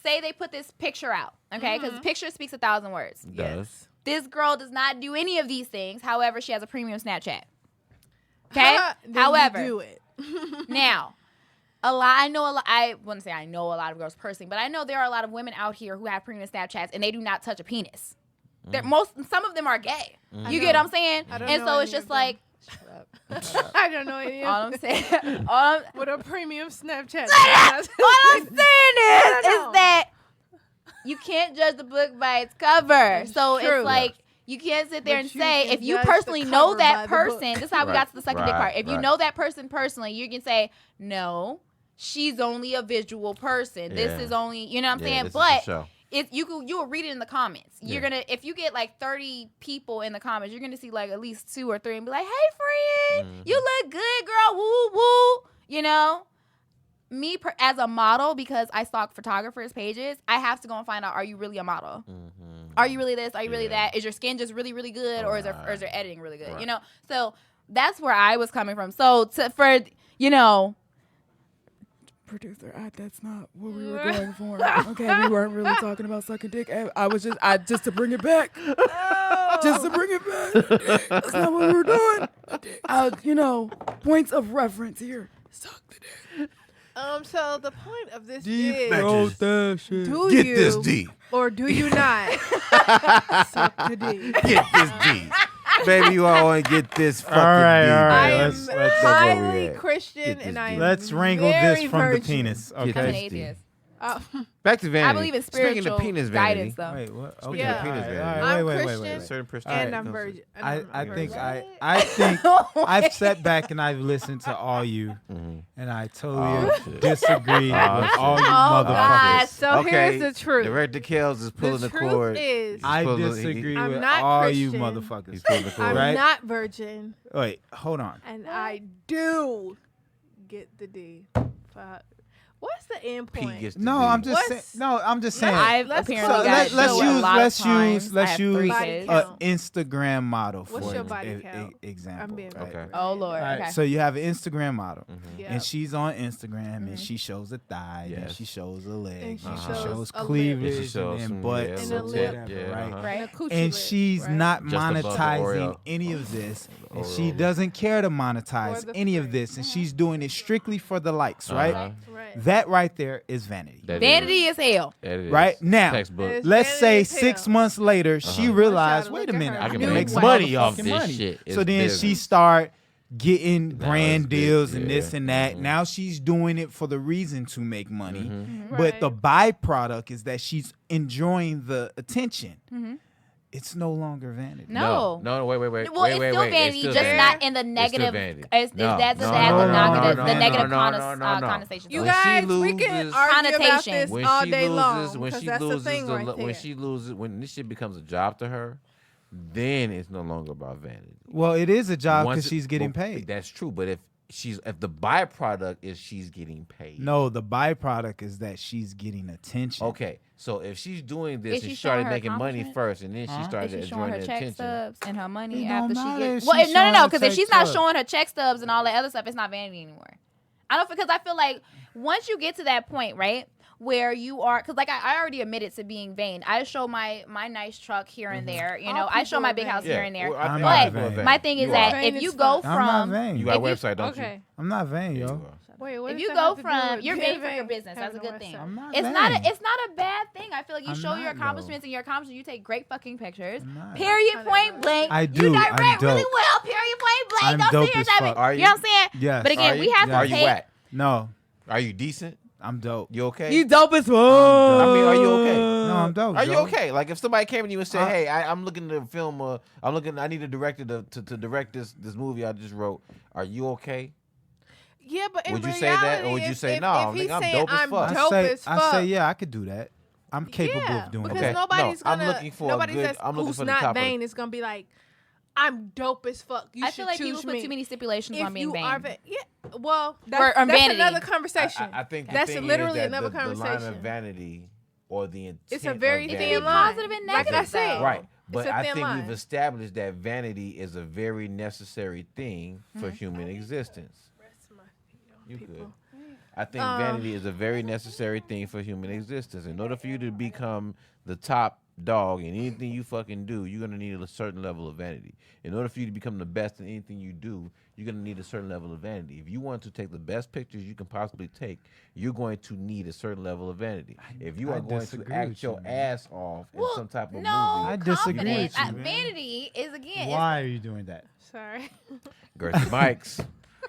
say they put this picture out, okay, because the picture speaks 1,000 words. It does. This girl does not do any of these things. However, she has a premium Snapchat. Okay. Then you However, do it. now, I wouldn't say I know a lot of girls personally, but I know there are a lot of women out here who have premium Snapchats and they do not touch a penis. Some of them are gay. You get what I'm saying? I don't And know so it's any just of like, I don't know any all of I'm saying, all with a premium Snapchat. I'm saying I don't know. is that you can't judge the book by its cover. So true. it's like you can't sit there But and you say can if you judge the personally know cover that by the book. person. This is how we Right, got to the second big right, part. If you right. know that person personally, you can say no. She's only a visual person. This Yeah. is only, you know what I'm saying? This is But for show. you'll read it in the comments. You're Yeah. gonna, if you get like 30 people in the comments, you're gonna see like at least 2 or 3 and be like, "Hey friend, you look good, girl. Woo woo." You know, as a model, because I stalk photographers' pages, I have to go and find out: are you really a model? Are you really this? Are you really Yeah. that? Is your skin just really really good, or is your Right. editing really good? Right. You know, so that's where I was coming from. So for you know. Producer, that's not what we were going for. Okay, we weren't really talking about sucking dick. I was just to bring it back. Just to bring it back. That's not what we were doing. Points of reference here. Suck the dick. So the point of this Deep is, throat that shit. do Get you this D. or do you not suck the D? Get this D. Baby, you all want to get this fucking All right, D. all right. I am let's- highly at. Christian Get this and I D. am Let's wrangle very this from the virgin. penis. Get I'm Okay. an this D. atheist. Back to vanity. I believe in Speaking spiritual of penis vanity. guidance, though. Wait, what? Speaking Okay. of penis all right, vanity. all right, I'm wait, wait, Christian. wait, wait. Certain person. And All I'm right, virgin. I I'm think virgin. I think I've sat back and I've listened to all you, and I totally shit. disagree Oh, with shit. all you Oh motherfuckers. God! So Okay, here's the truth. Director Kells is pulling the truth cord. is, I pulling- disagree I'm with not all Christian. you He's motherfuckers. pulling the cord. I'm Right? not virgin, Wait, hold on. and I do get the D. Fuck. What's the end Pete point? gets the No, D. I'm just saying. What's- No, I'm just saying. I've Let's- apparently so got let's show a use- lot let's of times. use- let's I have use 3 body kids. count. Instagram model What's for your body count? example. I'm being Okay. very Oh Lord. All right, Okay. so you have an Instagram model, Yeah. and she's on Instagram, and she shows a thigh, and Yes. she shows a leg, And she and shows shows a lip. cleavage, And she shows and some, butts, yeah, And and a lip. whatever, Yeah, right? uh-huh. Right. And a coochie And lip, she's right? not Just above the monetizing Oreo. any of this, and Oreo. she doesn't care to Or monetize the any of fruit. this, and she's doing it strictly for the likes, right? Uh-huh. Right. That right there is vanity. That Vanity is. is hell. That is. Right? Now, Textbook. It's Let's say vanity as 6 hell. months later, she realized, to wait look a at minute, her I can new make way. money off motherfucking this money. shit. So It's then business. she start getting Now brand it's big, deals and yeah. this and that. Now she's doing it for the reason to make money. Mm-hmm. But the byproduct is that she's enjoying the attention. It's no longer vanity. No. No, wait. Well, wait, it's wait, still wait. vanity, still just vanity. not in the It's still negative. vanity. That's No. the No, negative no. connotation. You When guys, she we can loses- argue about Connotation. this When all she day long loses, when because she that's the loses, thing right there. when she loses, when this shit becomes a job to her, then it's no longer about vanity. Well, it is a job Once because it- she's getting well, paid. That's true, but if the byproduct is she's getting paid. No, the byproduct is that she's getting attention. Okay, so if she's doing this Is and she she started showing her making money accomplishment? first, and then she started Is she showing enjoying her the check attention. stubs and her money It after don't she matter gets? if Well, she's no. showing Because her if she's check not stubs. showing her check stubs and all that other stuff, it's not vanity anymore. I don't because I feel like once you get to that point, right, where you are, because like I already admitted to being vain. I show my nice truck here and there. You know, All I show people my are big vain. house here and there. well, I think not all But people are vain. my thing is You that are. Vain if as you fuck. go I'm not from vain. You got a if you- website, don't Okay. I'm not vain, you? yo. Yeah, you are. Wait, what if does you that go have to do from with you're being vain for your vain? business, that's a Having good thing. I'm not It's vain. not a bad thing. I feel like you I'm show your not, though. accomplishments and your accomplishments. You take great fucking pictures. I'm not. Period. Kinda Point dope. blank. I You do. I'm direct really dope. well. Period. Point blank. I'm Don't dope sit here as and tell fuck. me. Are You know what I'm saying? Yes. But again, Are we you? have Yes. to Are you take. whack? No. Are you decent? I'm dope. You okay? You dope as fuck. I mean, are you okay? No, I'm dope. Are you Joe. okay? Like if somebody came to you and said, "Hey, I'm looking to film. I need a director to direct this movie I just wrote. Are you okay?" Yeah, but in Would you reality, say that, or would you say, "No, if he's nigga, I'm saying dope as I'm fuck"? dope as fuck, I say, yeah, I could do that. I'm capable yeah, of doing because Okay, that. nobody's no, I'm gonna. looking for a nobody good- that's I'm looking who's for the not top of the- vain is gonna be like, I'm dope as fuck. You I should feel like choose people put me. too many stipulations If on being you vain. are yeah, well, Or that's vanity. another conversation. I think the that's thing literally is that another the line conversation. of vanity or the intent It's a very of It vanity. can thin be line. positive and Like I negative, said, though. Right. But a I thin think line. we've established that vanity is a very necessary thing for human existence. You good. I think vanity is a very necessary thing for human existence. In order for you to become the top dog in anything you fucking do, you're going to need a certain level of vanity. In order for you to become the best in anything you do, you're going to need a certain level of vanity. If you want to take the best pictures you can possibly take, you're going to need a certain level of vanity. If you I are going to disagree act with you, your man. ass off in Well, some type of no, movie, I disagree confident. with you, man. Vanity is again. Why are you doing that? Sorry. Girthy Mikes.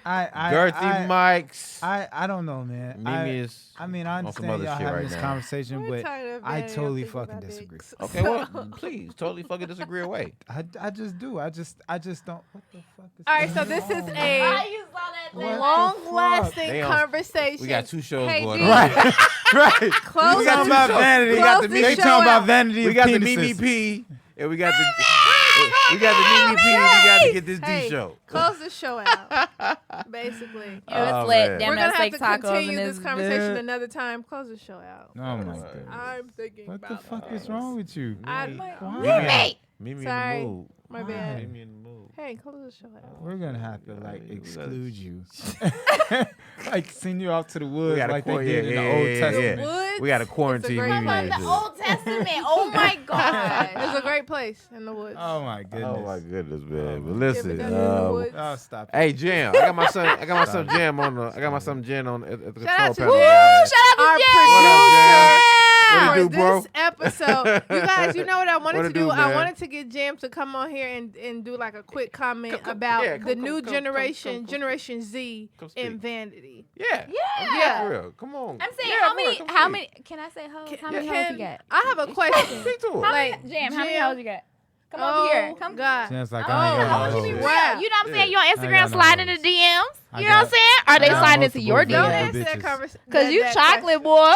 I Girthy Mikes. I don't know, man. Mimi is I mean, I on some understand other y'all shit having right this now. conversation, We're but tired of I vanity. totally I'm thinking fucking about disagree. dicks. Okay, well, please, totally fucking disagree away. I just do. I just don't. What the fuck is All right, so going this is on, a man? you saw that What the long-lasting They on- conversation. We got two shows Hey, going D, on. Right, right. Close We the talking about show. vanity. We We got got the the show they talking out. about vanity. We of got the penises. Mimi P, and we got the we got the Mimi P. And we got to get this Hey, D show. close the show out. Basically. Oh, Let's let man. damn We're gonna that have steak to tacos continue in this this conversation another time. Close the show out. Oh my god. I'm thinking What the about fuck this. is wrong with you? Mimi. Mimi in Sorry. the mood. My bad. Mimi in the mood. Hey, close the show out. We're gonna have to like Yeah, exclude you, like send you off to the woods gotta like they quar- did yeah, in the yeah, Old yeah, Testament. yeah. Woods. We got to It's a quarantine great Mimi. place. and The shit. Old Testament. Oh my God. It's a great place in the woods. Oh my goodness. Oh my goodness, man! But You ever listen, done it in the woods? Oh, stop. it. hey Jam, I got my son Jam on the. I got my son Jam on at the Shout out control to panel. Jam. Shout out to Our Jam. What it for do, bro? this episode. You guys, you know what I wanted What to it do? do, I man? wanted to get Jam to come on here and do like a quick comment Come- about yeah, the come- new come- generation, come- Generation Z come speak. in vanity. Yeah, Yeah. for real. Come on. I'm saying Yeah, how for many? real, come How speak. many? Can I say hoes? How Can- many hoes you got? I have a question. Speak to her. Like, Jam, how many Jam- hoes you got? Come Oh, over here. Come. God. Sounds like Oh, I ain't how got would no you be hoes. real? Wow. You know what I'm saying? Yeah. You on I ain't Instagram got no sliding in the hoes. DMs. I You know what I'm got- saying? Are they I got sliding into your multiple Don't Yeah. DMs? answer that bitches. conversation. Cause you chocolate boy.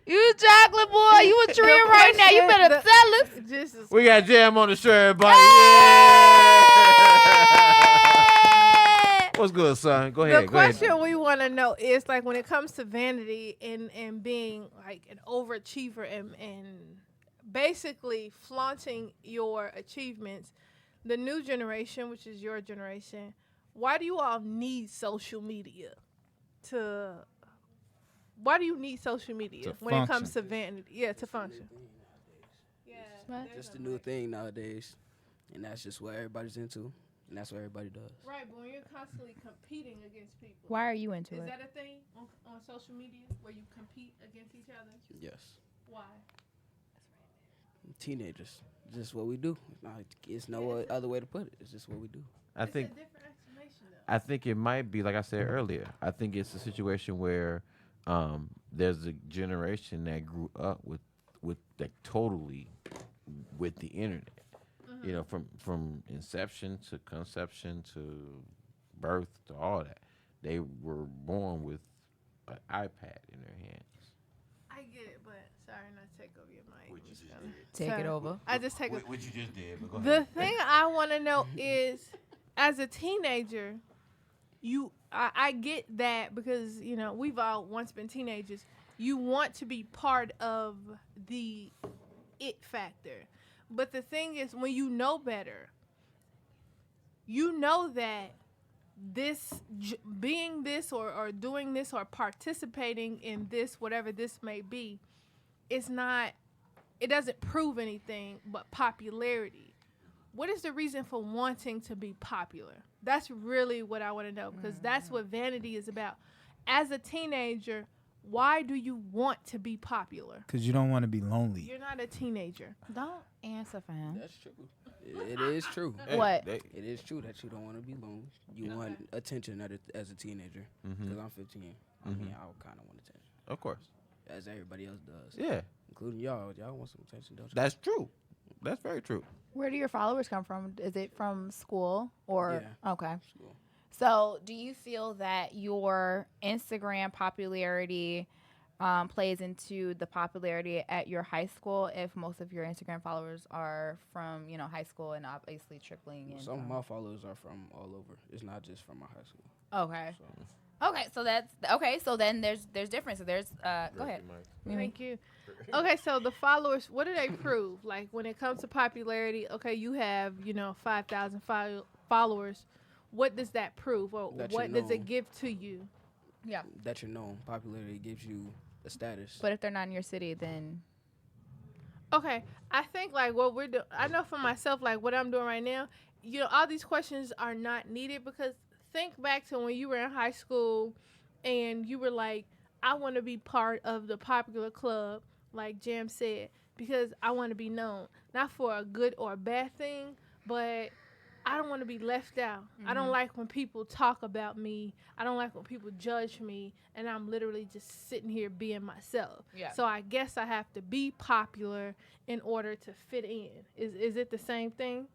You chocolate boy. You a trio right now. You better tell us. Just We got Jam on the show, everybody. Yeah. What's good, son? Go ahead. the Go ahead. question we want to know is like when it comes to vanity and being like an overachiever and basically flaunting your achievements, the new generation, which is your generation, why do you all need social media to? Why do you need social media To when it function. comes to vanity? Yeah, to function. Just the new thing nowadays, and that's just what everybody's into, and that's what everybody does. Right, but when you're constantly competing against people, Why are you into is it? that a thing on social media where you compete against each other? Yes, Why? teenagers, just what we do. It's no other way to put it. It's just what we do. I think. It's a different explanation though. I think it might be like I said earlier. I think it's a situation where there's a generation that grew up with like totally with the internet. You know, from inception to conception to birth to all that. They were born with an iPad in their hands. I get it, but sorry not to take over your mic. What you just did. Take it Sorry. over. I just take it. What you just did, but go The ahead. thing I want to know is, as a teenager, I get that because you know we've all once been teenagers. You want to be part of the it factor, but the thing is, when you know better, you know that being this or doing this or participating in this, whatever this may be, is not. It doesn't prove anything but popularity. What is the reason for wanting to be popular? That's really what I want to know because that's what vanity is about. As a teenager, why do you want to be popular? Because you don't want to be lonely. You're not a teenager. Don't answer for him. That's true. It is true. What? They- It is true that you don't want to be lonely. You want attention as a teenager. Because I'm 15. I mean, I kind of want attention. Of course. as everybody else does. Yeah. Including y'all. Y'all want some attention, don't you? That's true. That's very true. Where do your followers come from? Is it from school or okay? School. So, do you feel that your Instagram popularity plays into the popularity at your high school if most of your Instagram followers are from, high school and obviously trickling in? Some of my followers are from all over. It's not just from my high school. Okay. So. Okay, so that's okay. So then there's difference. So there's go ahead. Thank you. Okay, so the followers, what do they prove? Like when it comes to popularity, okay, you have 5,000 followers. What does that prove, or what does it give to you? Yeah. That you're known. Popularity gives you a status. But if they're not in your city, then Okay, I think like what we're doing. I know for myself, like what I'm doing right now. All these questions are not needed because think back to when you were in high school, and you were like, I want to be part of the popular club, like Jam said, because I want to be known, not for a good or a bad thing, but I don't want to be left out. Mm-hmm. I don't like when people talk about me. I don't like when people judge me, and I'm literally just sitting here being myself. Yeah. So I guess I have to be popular in order to fit in. Is it the same thing?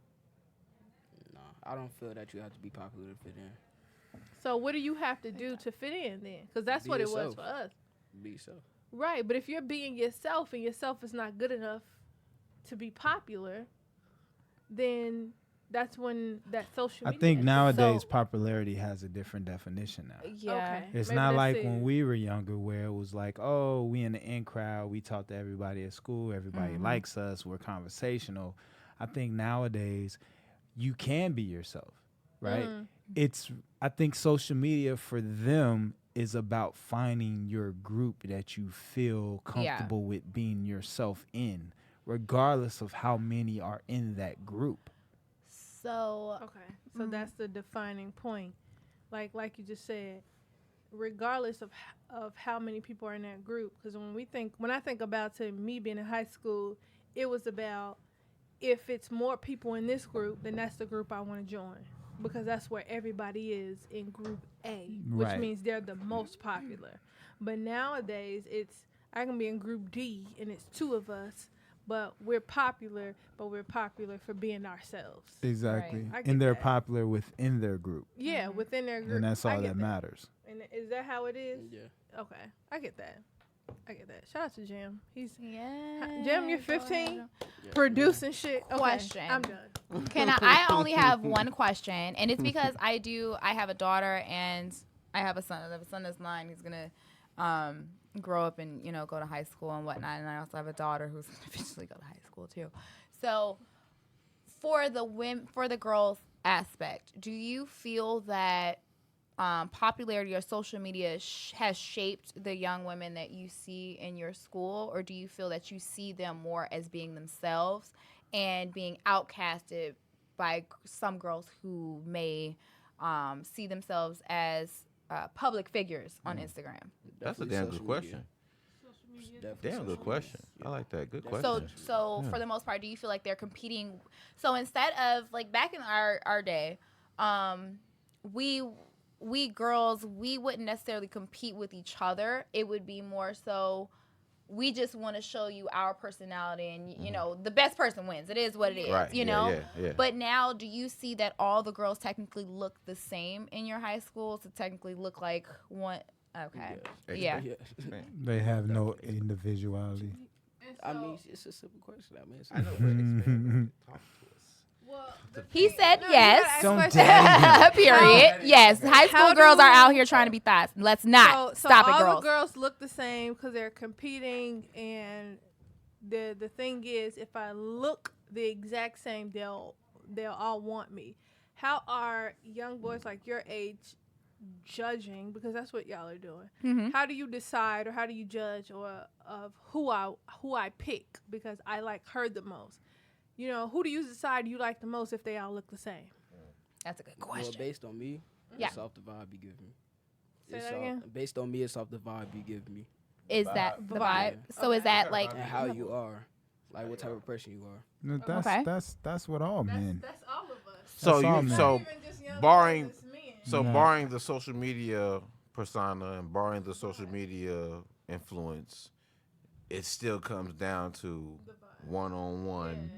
No, I don't feel that you have to be popular to fit in. So what do you have to do to fit in then? Because that's what it was for us. Be yourself. Right, but if you're being yourself and yourself is not good enough to be popular, then that's when that social media. I think nowadays popularity has a different definition now. Yeah. Okay. It's not like when we were younger where it was like, oh, we in the in crowd, we talk to everybody at school, everybody likes us, we're conversational. I think nowadays you can be yourself, right? I think social media for them is about finding your group that you feel comfortable with being yourself in, regardless of how many are in that group. So so that's the defining point, like you just said, regardless of how many people are in that group. Because when I think about me being in high school, it was about if it's more people in this group, then that's the group I want to join, because that's where everybody is in group A, which means they're the most popular. But nowadays I can be in group D and it's 2 of us, but we're popular for being ourselves. Exactly. Right. And they're popular within their group. Yeah, within their group. And that's all that matters. And is that how it is? Yeah. Okay. I get that. Shout out to Jam. Jam, you're 15, producing shit. Okay, question. I'm done. I only have one question, and it's because I have a daughter and I have a son. I have a son that's 9. He's gonna grow up and go to high school and whatnot, and I also have a daughter who's gonna eventually go to high school too. So for the girls aspect, do you feel that popularity or social media has shaped the young women that you see in your school, or do you feel that you see them more as being themselves and being outcasted by some girls who may see themselves as public figures on Instagram? That's a damn good question. Damn good question. I like that. Good question. So for the most part, do you feel like they're competing? So instead of like back in our day, we girls, we wouldn't necessarily compete with each other. It would be more so we just want to show you our personality, and the best person wins. It is what it is, right. Yeah. But now, do you see that all the girls technically look the same in your high school to technically look like one? Okay. Yeah. They have no individuality. I mean, it's a simple question. I mean, I know. Well, he said yes. Don't tell Period. Yes. High school girls are out here trying to be thoughts. Let's not stop it, girls. All the girls look the same because they're competing, and the thing is, if I look the exact same, they'll all want me. How are young boys like your age judging, because that's what y'all are doing? Mm-hmm. How do you decide, or how do you judge, or of who I pick because I like her the most? Who do you decide you like the most if they all look the same? That's a good question. Well, based on me, it's off the vibe you give me. Say that again? Based on me, it's off the vibe you give me. Is that the vibe? Yeah. So is that like and how you are, like what type of person you are. No, that's what all men. That's all of us. So That's all men. so Even just young barring boys, it's men. barring the social media persona and barring the social media influence, it still comes down to one-on-one.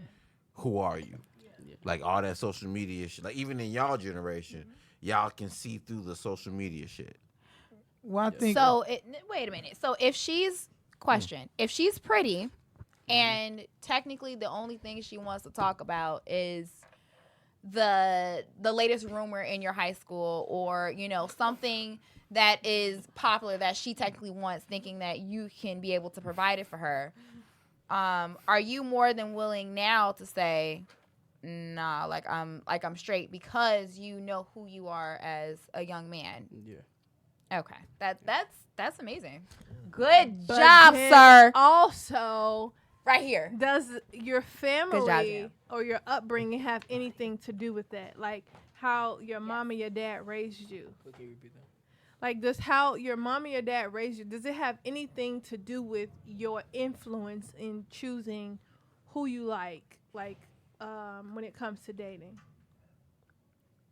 Who are you? Yeah. Like all that social media shit. Like even in y'all generation, y'all can see through the social media shit. Well, I think So wait a minute. So if she's if she's pretty, and technically the only thing she wants to talk about is the latest rumor in your high school, or something that is popular that she technically wants, thinking that you can be able to provide it for her, are you more than willing now to say, nah, like I'm straight, because you know who you are as a young man? Yeah. Okay, that's amazing. Good But job, then sir. Also, Right here. does your family Jan. or your upbringing have anything to do with that? Like how your mom and your dad raised you? Can you repeat that? Like, does how your mom and your dad raised you, does it have anything to do with your influence in choosing who you like when it comes to dating?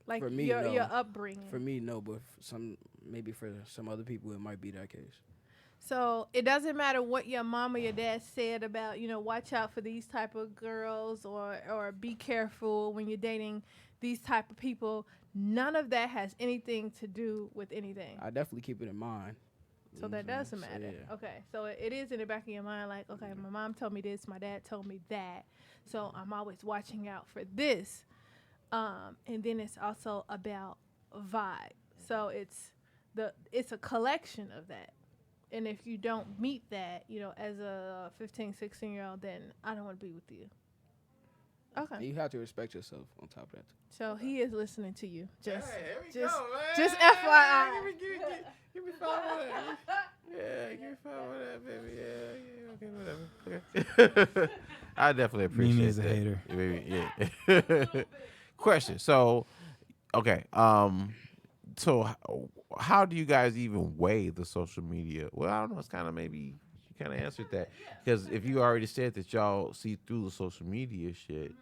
Like For me, your no. upbringing. For me, no, but maybe for some other people, it might be that case. So it doesn't matter what your mom or your dad said about, watch out for these type of girls or be careful when you're dating these type of people. None of that has anything to do with anything. I definitely keep it in mind. So that doesn't matter. Yeah. Okay. So it is in the back of your mind, like, okay, my mom told me this, my dad told me that. So I'm always watching out for this. And then it's also about vibe. So it's a collection of that. And if you don't meet that, as a 15, 16-year-old, then I don't want to be with you. Okay. And you have to respect yourself on top of that. So he is listening to you. Just FYI. FYI. Give me 5 on that. Yeah, give me 5 on that, baby. Yeah, okay, whatever. I definitely appreciate Mimi is that. a hater. Yeah. Question. So, okay. So how do you guys even weigh the social media? Well, I don't know. It's kind of maybe you kind of answered that, because if you already said that y'all see through the social media shit,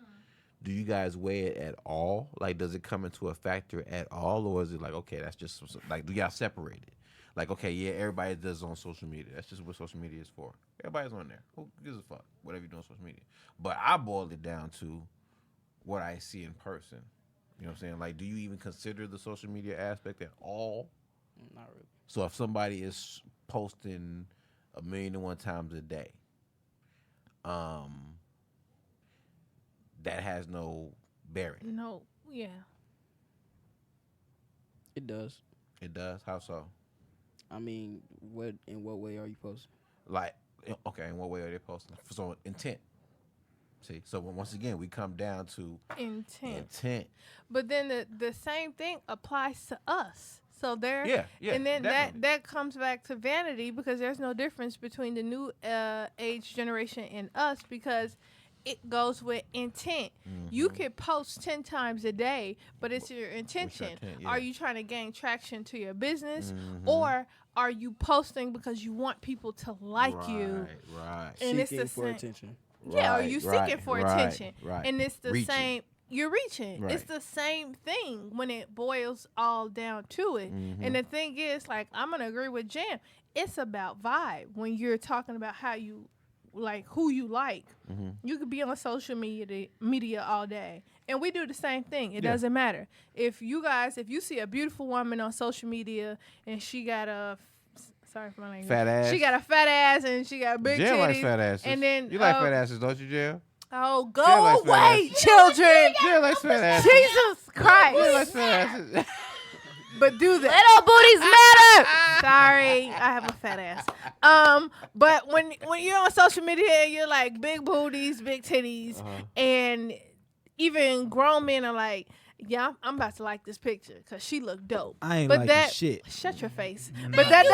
do you guys weigh it at all? Like, does it come into a factor at all, or is it like, okay, that's just like, do y'all separate it? Like, okay, yeah, everybody does it on social media. That's just what social media is for. Everybody's on there. Who gives a fuck? Whatever you do on social media. But I boiled it down to what I see in person. You know what I'm saying? Like, do you even consider the social media aspect at all? Not really. So if somebody is posting 1,000,001 times a day, that has no bearing. No, yeah. It does. It does? How so? I mean, in what way are you posting? Like, okay, in what way are they posting? So intent. See, so once again, we come down to intent. But then the same thing applies to us. So there, Yeah, and then definitely. that comes back to vanity, because there's no difference between the new age generation and us, because it goes with intent. Mm-hmm. You could post 10 times a day, but it's your intention. intent, yeah. Are you trying to gain traction to your business, Mm-hmm. or are you posting because you want people to like you? Right. And it's Seeking the for same. attention. Yeah, are you seeking for attention? Right. And it's the Reaching. same. You're reaching. Right. It's the same thing when it boils all down to it. Mm-hmm. And the thing is, like, I'm gonna agree with Jam. It's about vibe. When you're talking about how you like, who you like, Mm-hmm. you could be on social media all day, and we do the same thing. It Yeah. doesn't matter if you see a beautiful woman on social media and she got a sorry for my language. Fat ass. She got a fat ass and she got big Jam titties. likes fat asses. And then you like fat asses, don't you, Jam? Oh, go Jam likes fat away, asses. children! Jam likes fat asses. Jesus Jam Christ! likes fat asses. But do that. Little booties matter. Sorry, I have a fat ass. But when you're on social media and you're like big booties, big titties, and even grown men are like, yeah, I'm about to like this picture because she looked dope. I ain't but liking that, shit. Shut your face. Mm. But that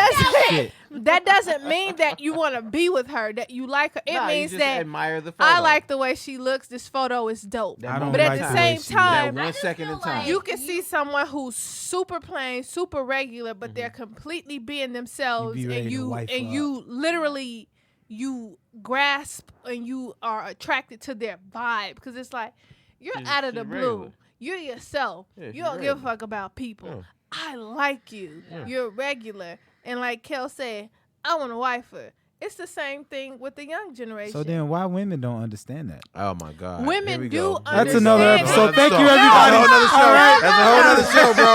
Shit. doesn't mean that you want to be with her, that you like her. It Nah, you means just that admire the photo. I like the way she looks. This photo is dope. That I don't But moment at like the in the way same she time, that 1 second in time. you can see someone who's super plain, super regular, but they're completely being themselves, You be ready and to you wife and her you literally you grasp and you are attracted to their vibe, because it's like you're She's- out of the she's blue. regular. You're yourself. Yeah, You she's don't give a regular. fuck about people. Yeah. I like you. Yeah. You're regular, and like Kel said, I want to wife her. It's the same thing with the young generation. So then why women don't understand that? Oh my God. Women Here we do go. understand. That's another it. episode. Thank you, That's everybody. a whole nother show. All right. That's a whole nother show, bro.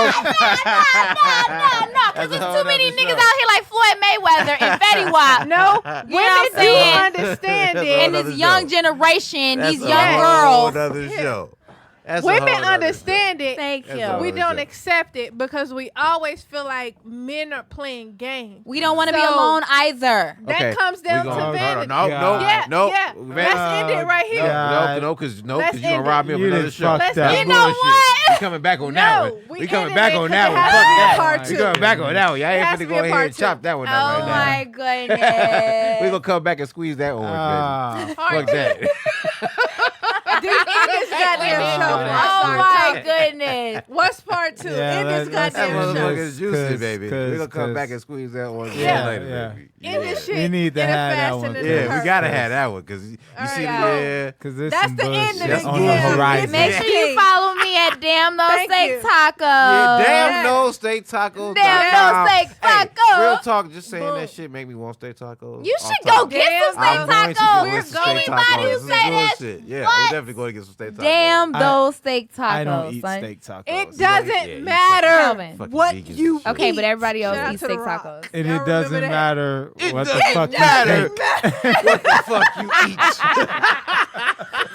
No, because That's a there's whole too many nother niggas show. out here like Floyd Mayweather and Fetty Wap. No, You know what I'm women do saying? understand That's it. all And another this young show. generation, That's these a young whole girls. nother show. That's a Women whole nother understand it. Thank That's you. all We another don't show. accept it because we always feel like men are playing games. We don't want to be So- alone either. That Okay. comes down We to gonna- vanity. No, Yeah, no. yeah. Let's end it right here. No, because Let's you gonna end rob it. me of You another done show. fucked Let's up. end You know Bullshit. what? We coming back on that No, one. we We coming ended back it on 'cause that it one. has Fuck to be a that. part We two. coming back on that one. Y'all It ain't has finna to go be a ahead part and two. chop that one Oh out right now. my goodness. We gonna come back and squeeze that orange, baby. Ah. Fuck that. This goddamn show. Oh my goodness. What's part two? Yeah, In this let's That goddamn end show. motherfucker this, is juicy, 'cause- baby. We 'cause- gonna come 'cause- back and squeeze that one Yeah, later, yeah. baby. In this shit. We need to in a have that fast one. and in a Yeah, we hurry. gotta have that one because you All see, right, yeah. Cause there's That's some the end of bullshit the on the game. horizon. Make sure you follow me at Damn Those Thank Steak you. Tacos. Yeah, damn Yeah. no steak tacos. Damn no steak tacos. Real talk, just saying Boom. that shit make me want steak tacos. You Off should top. go get some Damn steak I'm going to tacos. go get some steak Anybody tacos. who This is say that, bullshit. Yeah, what? we're definitely going to get some steak tacos. Damn I- those steak tacos. I don't eat son. steak tacos. It Yeah, doesn't you matter Calvin. fucking what vegans you and shit. Okay, but everybody else Shout out eats to The steak Rock. tacos. And Y'all it doesn't remember that? matter what the doesn't fuck matter. you think. What the fuck you eat?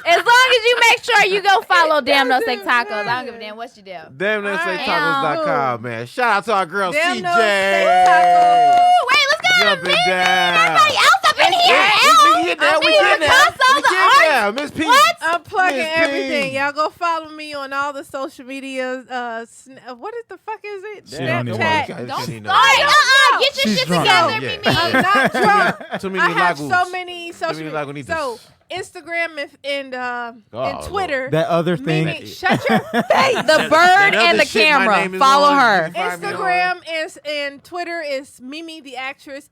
As long as you make sure you go follow Damn No Steak Tacos. I don't give a damn what you do. Damn, that's Alright. tacos.com, man. Shout out to our girl Damn CJ. no steak tacos. Ooh, wait, let's go. Jumping down. Everybody else up in here. We get there. We get there. Picasso, We the get art. there. Miss P. What? I'm plugging Miss P. everything. Y'all go follow me on all the social medias. What is the fuck is it? She don't even Snapchat. know. Don't She know. All right, get your She's shit drunk. together, Yeah. Mimi. I'm not drunk. Too many I have lagos. so many social many media. lagunitas. So Instagram and Oh, Twitter. That other thing. Mimi, shut your face. The bird and the camera. Follow her. Instagram and Twitter is MeMe-memtheactress,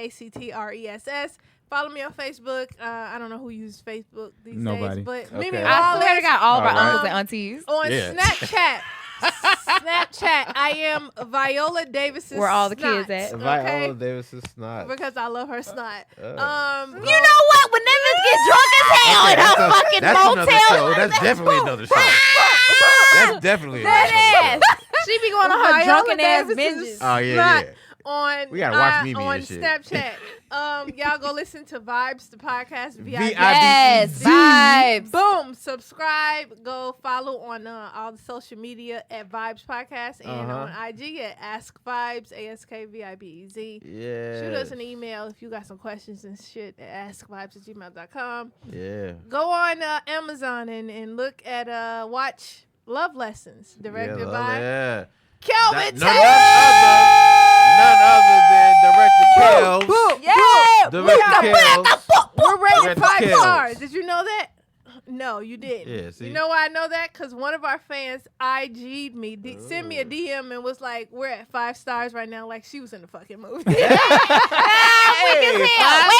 MEMETHEACTRESS. Follow me on Facebook. I don't know who uses Facebook these Nobody. days, but Okay. Mimi I swear to Wallace God, all of our All right. uncles and aunties. on Yeah. Snapchat. Snapchat. I am Viola Davis's Where all the kids snot, at. Viola Okay? Davis is not. Because I love her snot. You know what? When niggas get Oh, drunk as hell in her fucking That's another show. motel, That's definitely another show. That's definitely another that show. ass. She be going on her Viola drunken ass Davis's binges. Oh, yeah, snot yeah. on We gotta watch Mimi on and shit. Snapchat. Y'all go listen to Vibes, the podcast. VIBEZ. Yes, vibes. Boom. Subscribe. Go follow on all the social media at Vibes Podcast and on IG at askvibez, ASKVIBEZ. Yeah. Shoot us an email if you got some questions and shit at askvibes@gmail.com. Yeah. Go on Amazon and look at watch Love Lessons directed by Yeah. Kelvin None Taylor. other than Director Kells. Boom. Yeah. Director Kells. We're rated Director 5 Kells. stars. Did you know that? No, you didn't. Yeah, see? You know why I know that? Because one of our fans IG'd me, sent me a DM and was like, we're at 5 stars right now, like she was in the fucking movie. Quick as hell.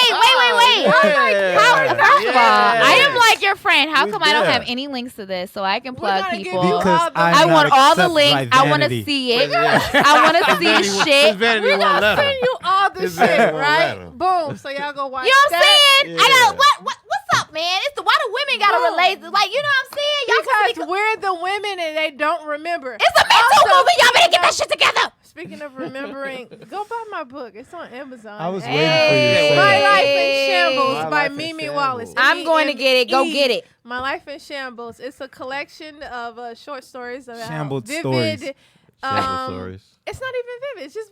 Wait. Yeah. First of all, Yeah. I am like your friend. How We come I don't there. have any links to this so I can We're plug gonna give people? you all Because the- I'm I not want all the accepted links. by I want to Vanity. see it. Yeah. I want to Vanity see won't- shit. Vanity We're won't gonna let her. send you all the This shit, man won't let right? him. Boom. So y'all go watch You know what I'm that. saying? Yeah. I got what's up, man? It's the why do women gotta Boom. relate? Like, you know what I'm saying? Y'all Because can we're the women and they don't remember. it's a Me Too Also, movement. Y'all better get that shit together. Speaking of remembering, go buy my book. It's on Amazon. I was Hey. waiting for you to Hey. say My that. Life in Shambles My by Life in Mimi Shambles. Wallace. I'm going to get it. Go MEME. get it. My Life in Shambles. It's a collection of short stories about Shambled vivid. stories. Shamble stories. It's not even vivid. It's just,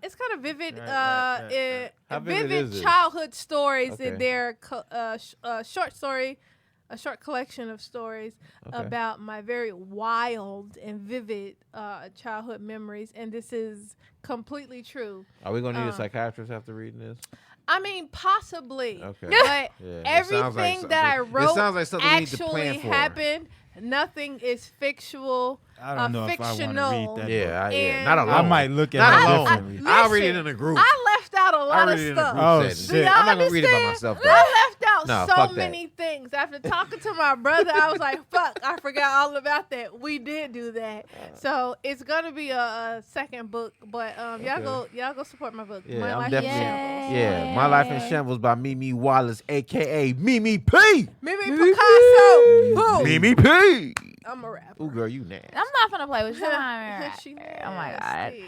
it's kind of vivid. Right. How vivid is this? childhood stories. Okay. And they're short story, a short collection of stories about my very wild and vivid childhood memories. And this is completely true. Are we gonna need a psychiatrist after reading this? I mean, possibly. Okay. But Yeah, it sounds like everything that I something- wrote it sounds like something we need to actually plan for. happened. Nothing is fictional. I don't know if I want to fictional. read that. Yeah, And- not alone. I might look at Not it alone. differently. I'll read it Listen, in a group. I left out a I'll lot read of it in a stuff. group Oh, setting. shit. Do y'all I'm not gonna read it by understand? myself. Though. I left out about No, so fuck that. many things. After talking to my brother, I was like, fuck, I forgot all about that. We did do that. So it's gonna be a second book, but y'all go support my book. Yeah, My I'm Life in definitely. Shambles. Yeah, My Life in Shambles by Mimi Wallace, aka Mimi P. Mimi Picasso. Boom. Mimi P. I'm a rapper. Ooh, girl, you nasty. I'm not gonna play with you. She Oh my god. nasty.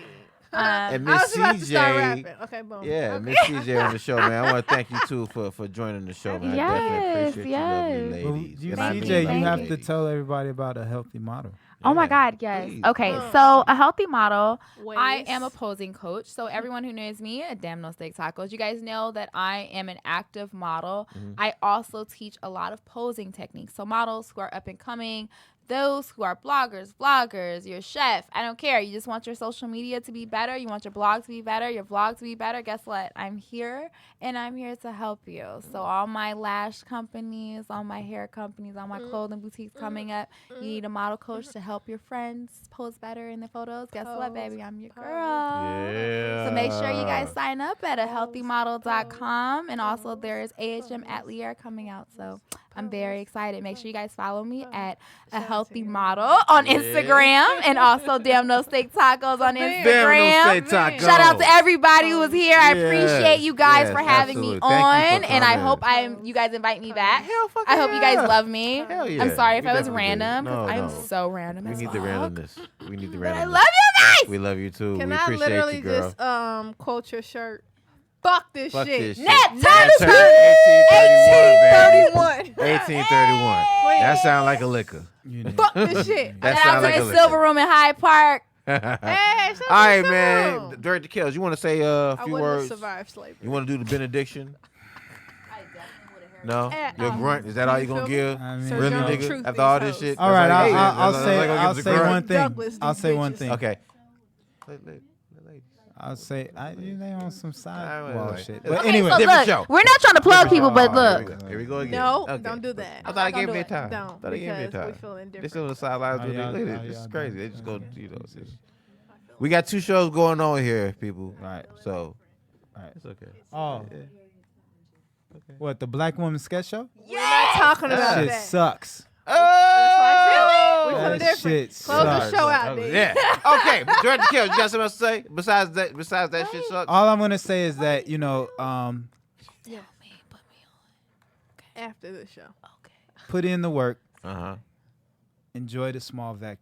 And I Miss was about to start CJ. rapping. Okay, boom. Yeah, Okay. Miss CJ on the show, man. I want to thank you too for joining the show, man. I definitely appreciate you, lovely Well, ladies. you, And I mean CJ, lovely you have to ladies. tell everybody about a healthy model. Oh my Yeah, God, yes. please. Okay, so a healthy model. Ways. I am a posing coach. So everyone who knows me at Damn No Steak Tacos, you guys know that I am an active model. I also teach a lot of posing techniques. So models who are up and coming, those who are bloggers, vloggers, your chef, I don't care. You just want your social media to be better. You want your blog to be better, your vlog to be better. Guess what? I'm here, and I'm here to help you. So all my lash companies, all my hair companies, all my clothing boutiques coming up, you need a model coach to help your friends pose better in their photos. Guess what, baby? I'm your girl. Yeah. So make sure you guys sign up at ahealthymodel.com. And also there is AHM at Lear coming out. So I'm very excited. Make sure you guys follow me at A Healthy Model on Instagram and also Damn No Steak Tacos on Instagram. Damn no steak tacos. Shout out to everybody who was here. I Yes, appreciate you guys yes, for having me absolutely. Thank you on. for And I coming. hope you guys invite me back. Hell fucking I hope you guys yeah. love me. Hell yeah. I'm sorry if We I was definitely do. random because No, I am no. so random We as need the fuck. randomness. We need the randomness. But I love you guys. We love you too. Can we I appreciate literally you, girl. just quote your shirt? Fuck this Fuck shit. this shit. Net That turn turn 1831, 1831. 1831. That sound like a liquor. You know. Fuck this shit. That Shout sound out like to a the liquor. Silver Room in Hyde Park. Hey, All right, man. Director Kells, you want to say a I few wouldn't have words? survived slavery. You want to do the benediction? No? Eh, Your grunt? Is that all you going to feel me? give? I mean, Sir Really, John nigga? Truth After all these this hoes. shit? all right, That's all you I'll gonna say give us a I'll say grunt? one thing. Douglas, I'll these say one bitches. thing. Okay. I'll say they on some Alright, sidewall wait. shit. Okay, But Okay, anyway, so Different look, show. we're not trying to plug people, but Oh, look. Here we go again. No, Okay. don't do that. I thought I gave Don't me a do it. time. Don't, Thought I gave me a because we time. feel They indifferent. sit on the sidelines Oh, with y'all- it. Look at oh, this. This is y'all crazy. done. They just go, Okay. you know. We got 2 shows going on here, people. right. So, Right. it's okay. Oh, what, the Black Woman Sketch Show? We're not talking That about shit that. sucks. Oh! We feel That different. shit Close the sucks. show out, dude. Yeah. Okay, Director Kells, you got something else to say? Besides that shit sucks? All I'm gonna say is that After the show. put in the work, Uh-huh. enjoy the small victories.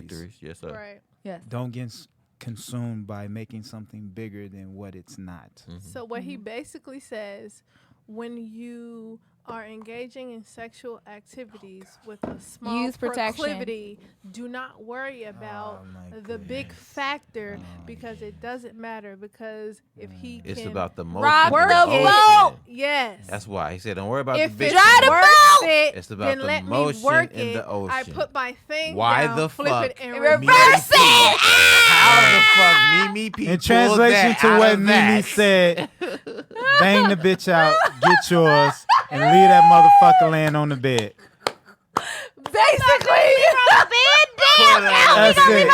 Victories. Yes, sir. Right. Yes. Don't get consumed by making something bigger than what it's not. So what he basically says, when you are engaging in sexual activities with a small Use protection. proclivity, do not worry about my the big factor because it doesn't matter because if he It's can about the motion. Rock in the ocean. boat. yes. That's why he said, don't worry about If the big it's thing. worth it, It's about then the let motion me work in it. the I ocean. put my thing Why down, the flip fuck? it and Reverse reverse it. How the fuck Mimi P In pulled translation that to out what of Mimi that? said, bang the bitch out, get yours, and leave that motherfucker laying on the bed. Basically, That's it.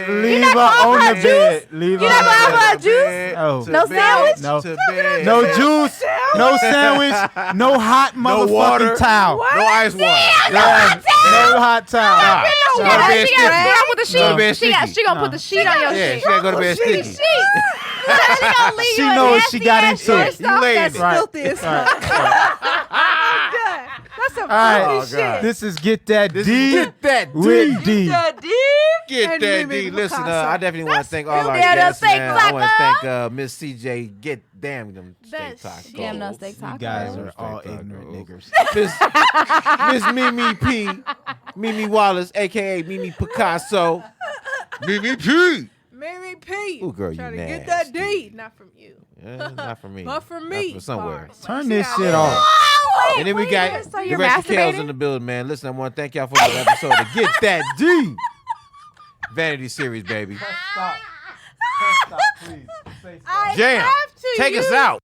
Leave her on the bed. Leave her not on gonna have the her bed. juice? Oh. No sandwich? No. To bed. No juice, no sandwich, no hot No water. motherfucking towel. No ice water. Yeah, no hot towel. Nah. She Go to gotta bed she gotta put the sticky. Go to sheet. bed She got sticky. she gonna put the sheet on your Yeah, shit. she gotta go to bed sticky. She gonna leave She you a knows she got nasty into ass it. You laid that's it. Right. filthy as fuck. Right. That's some All right. filthy Oh, shit. God. This is Get That This D is Get That D. with D. Get And that Mimi D. Listen, Picasso. I definitely want to thank all our Damn, guests, those steak man. I want to tacos. thank Miss CJ. Get damn them steak That tacos. shit. Damn no steak You tacos. guys are Steak all tacos. ignorant niggers. Miss Mimi P. Mimi Wallace, a.k.a. Mimi Picasso. Mimi P. Mimi P. Ooh, girl, Trying you to get that nasty. D. Not from you. Yeah, not for me. But for Not me. from somewhere. Bars. Turn See this how shit I- off. And then we got so the you're rest of Kells masturbating? in the building, man. Listen, I want to thank y'all for the episode of Get That D. Vanity series, baby. Stop. Stop, please. Say stop. I Jam. have to Take us use out.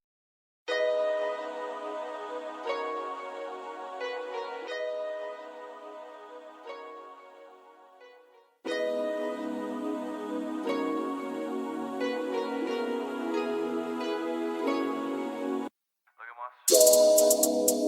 Look at my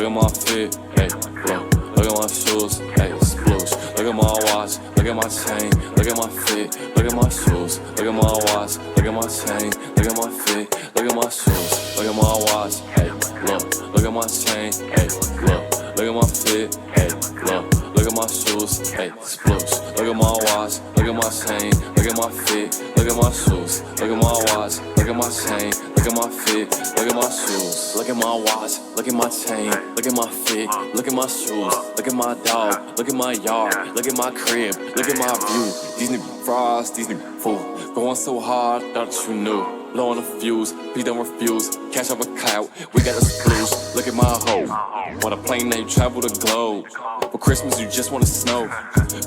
look at my fit, hey, look at my shoes, hey, sploosh. Look at my watch, look at my chain, look at my fit, look at my shoes. Look at my watch, look at my chain, look at my fit, look at my shoes. Look at my watch, hey, look at my chain, hey, look at my fit, hey, look at my shoes, hey, sploosh. Look at my watch, look at my chain, look at my fit, look at my shoes. Look at my watch, look at my chain, look at my fit, look at my shoes. Look at my watch, look at my chain, look at my fit, look at my shoes. Look at my dog, look at my yard, look at my crib, look at my view. These niggas frogs, these niggas fool. Going so hard, thought you knew. Low on the fuse, please don't refuse. Cash over clout, we got the screws. Look at my hoe, on a plane they travel the globe. For Christmas you just want to snow.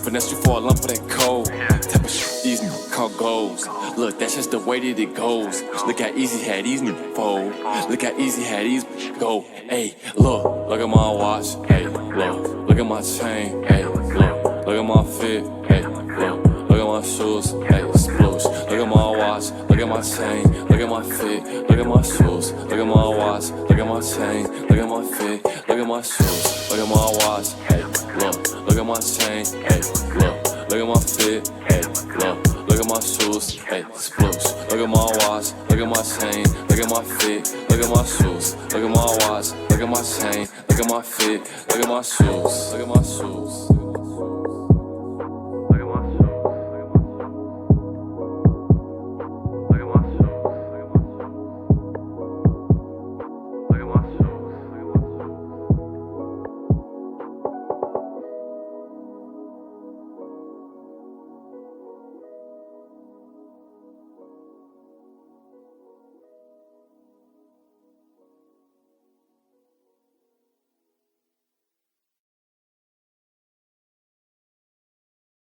Finesse you for a lump of that cold. Type of shit these niggas call goals. Look, that's just the way that it goes. Look how easy had these niggas fold. Look how easy had these go. Hey, look at my watch. Hey, look at my chain. Hey, look at my fit. Hey, look at my shoes. Hey, sploosh. Look at my watch. Look at my chain. Look at my fit. Look at my shoes. Look at my watch. Look at my chain. Look at my fit. Look at my shoes. Look at my watch. Hey, look at my chain. Hey, look at my fit. Hey, look at my shoes. Hey, sploosh. Look at my watch. Look at my chain. Look at my fit. Look at my shoes. Look at my watch. Look at my chain. Look at my fit. Look at my shoes. Look at my shoes.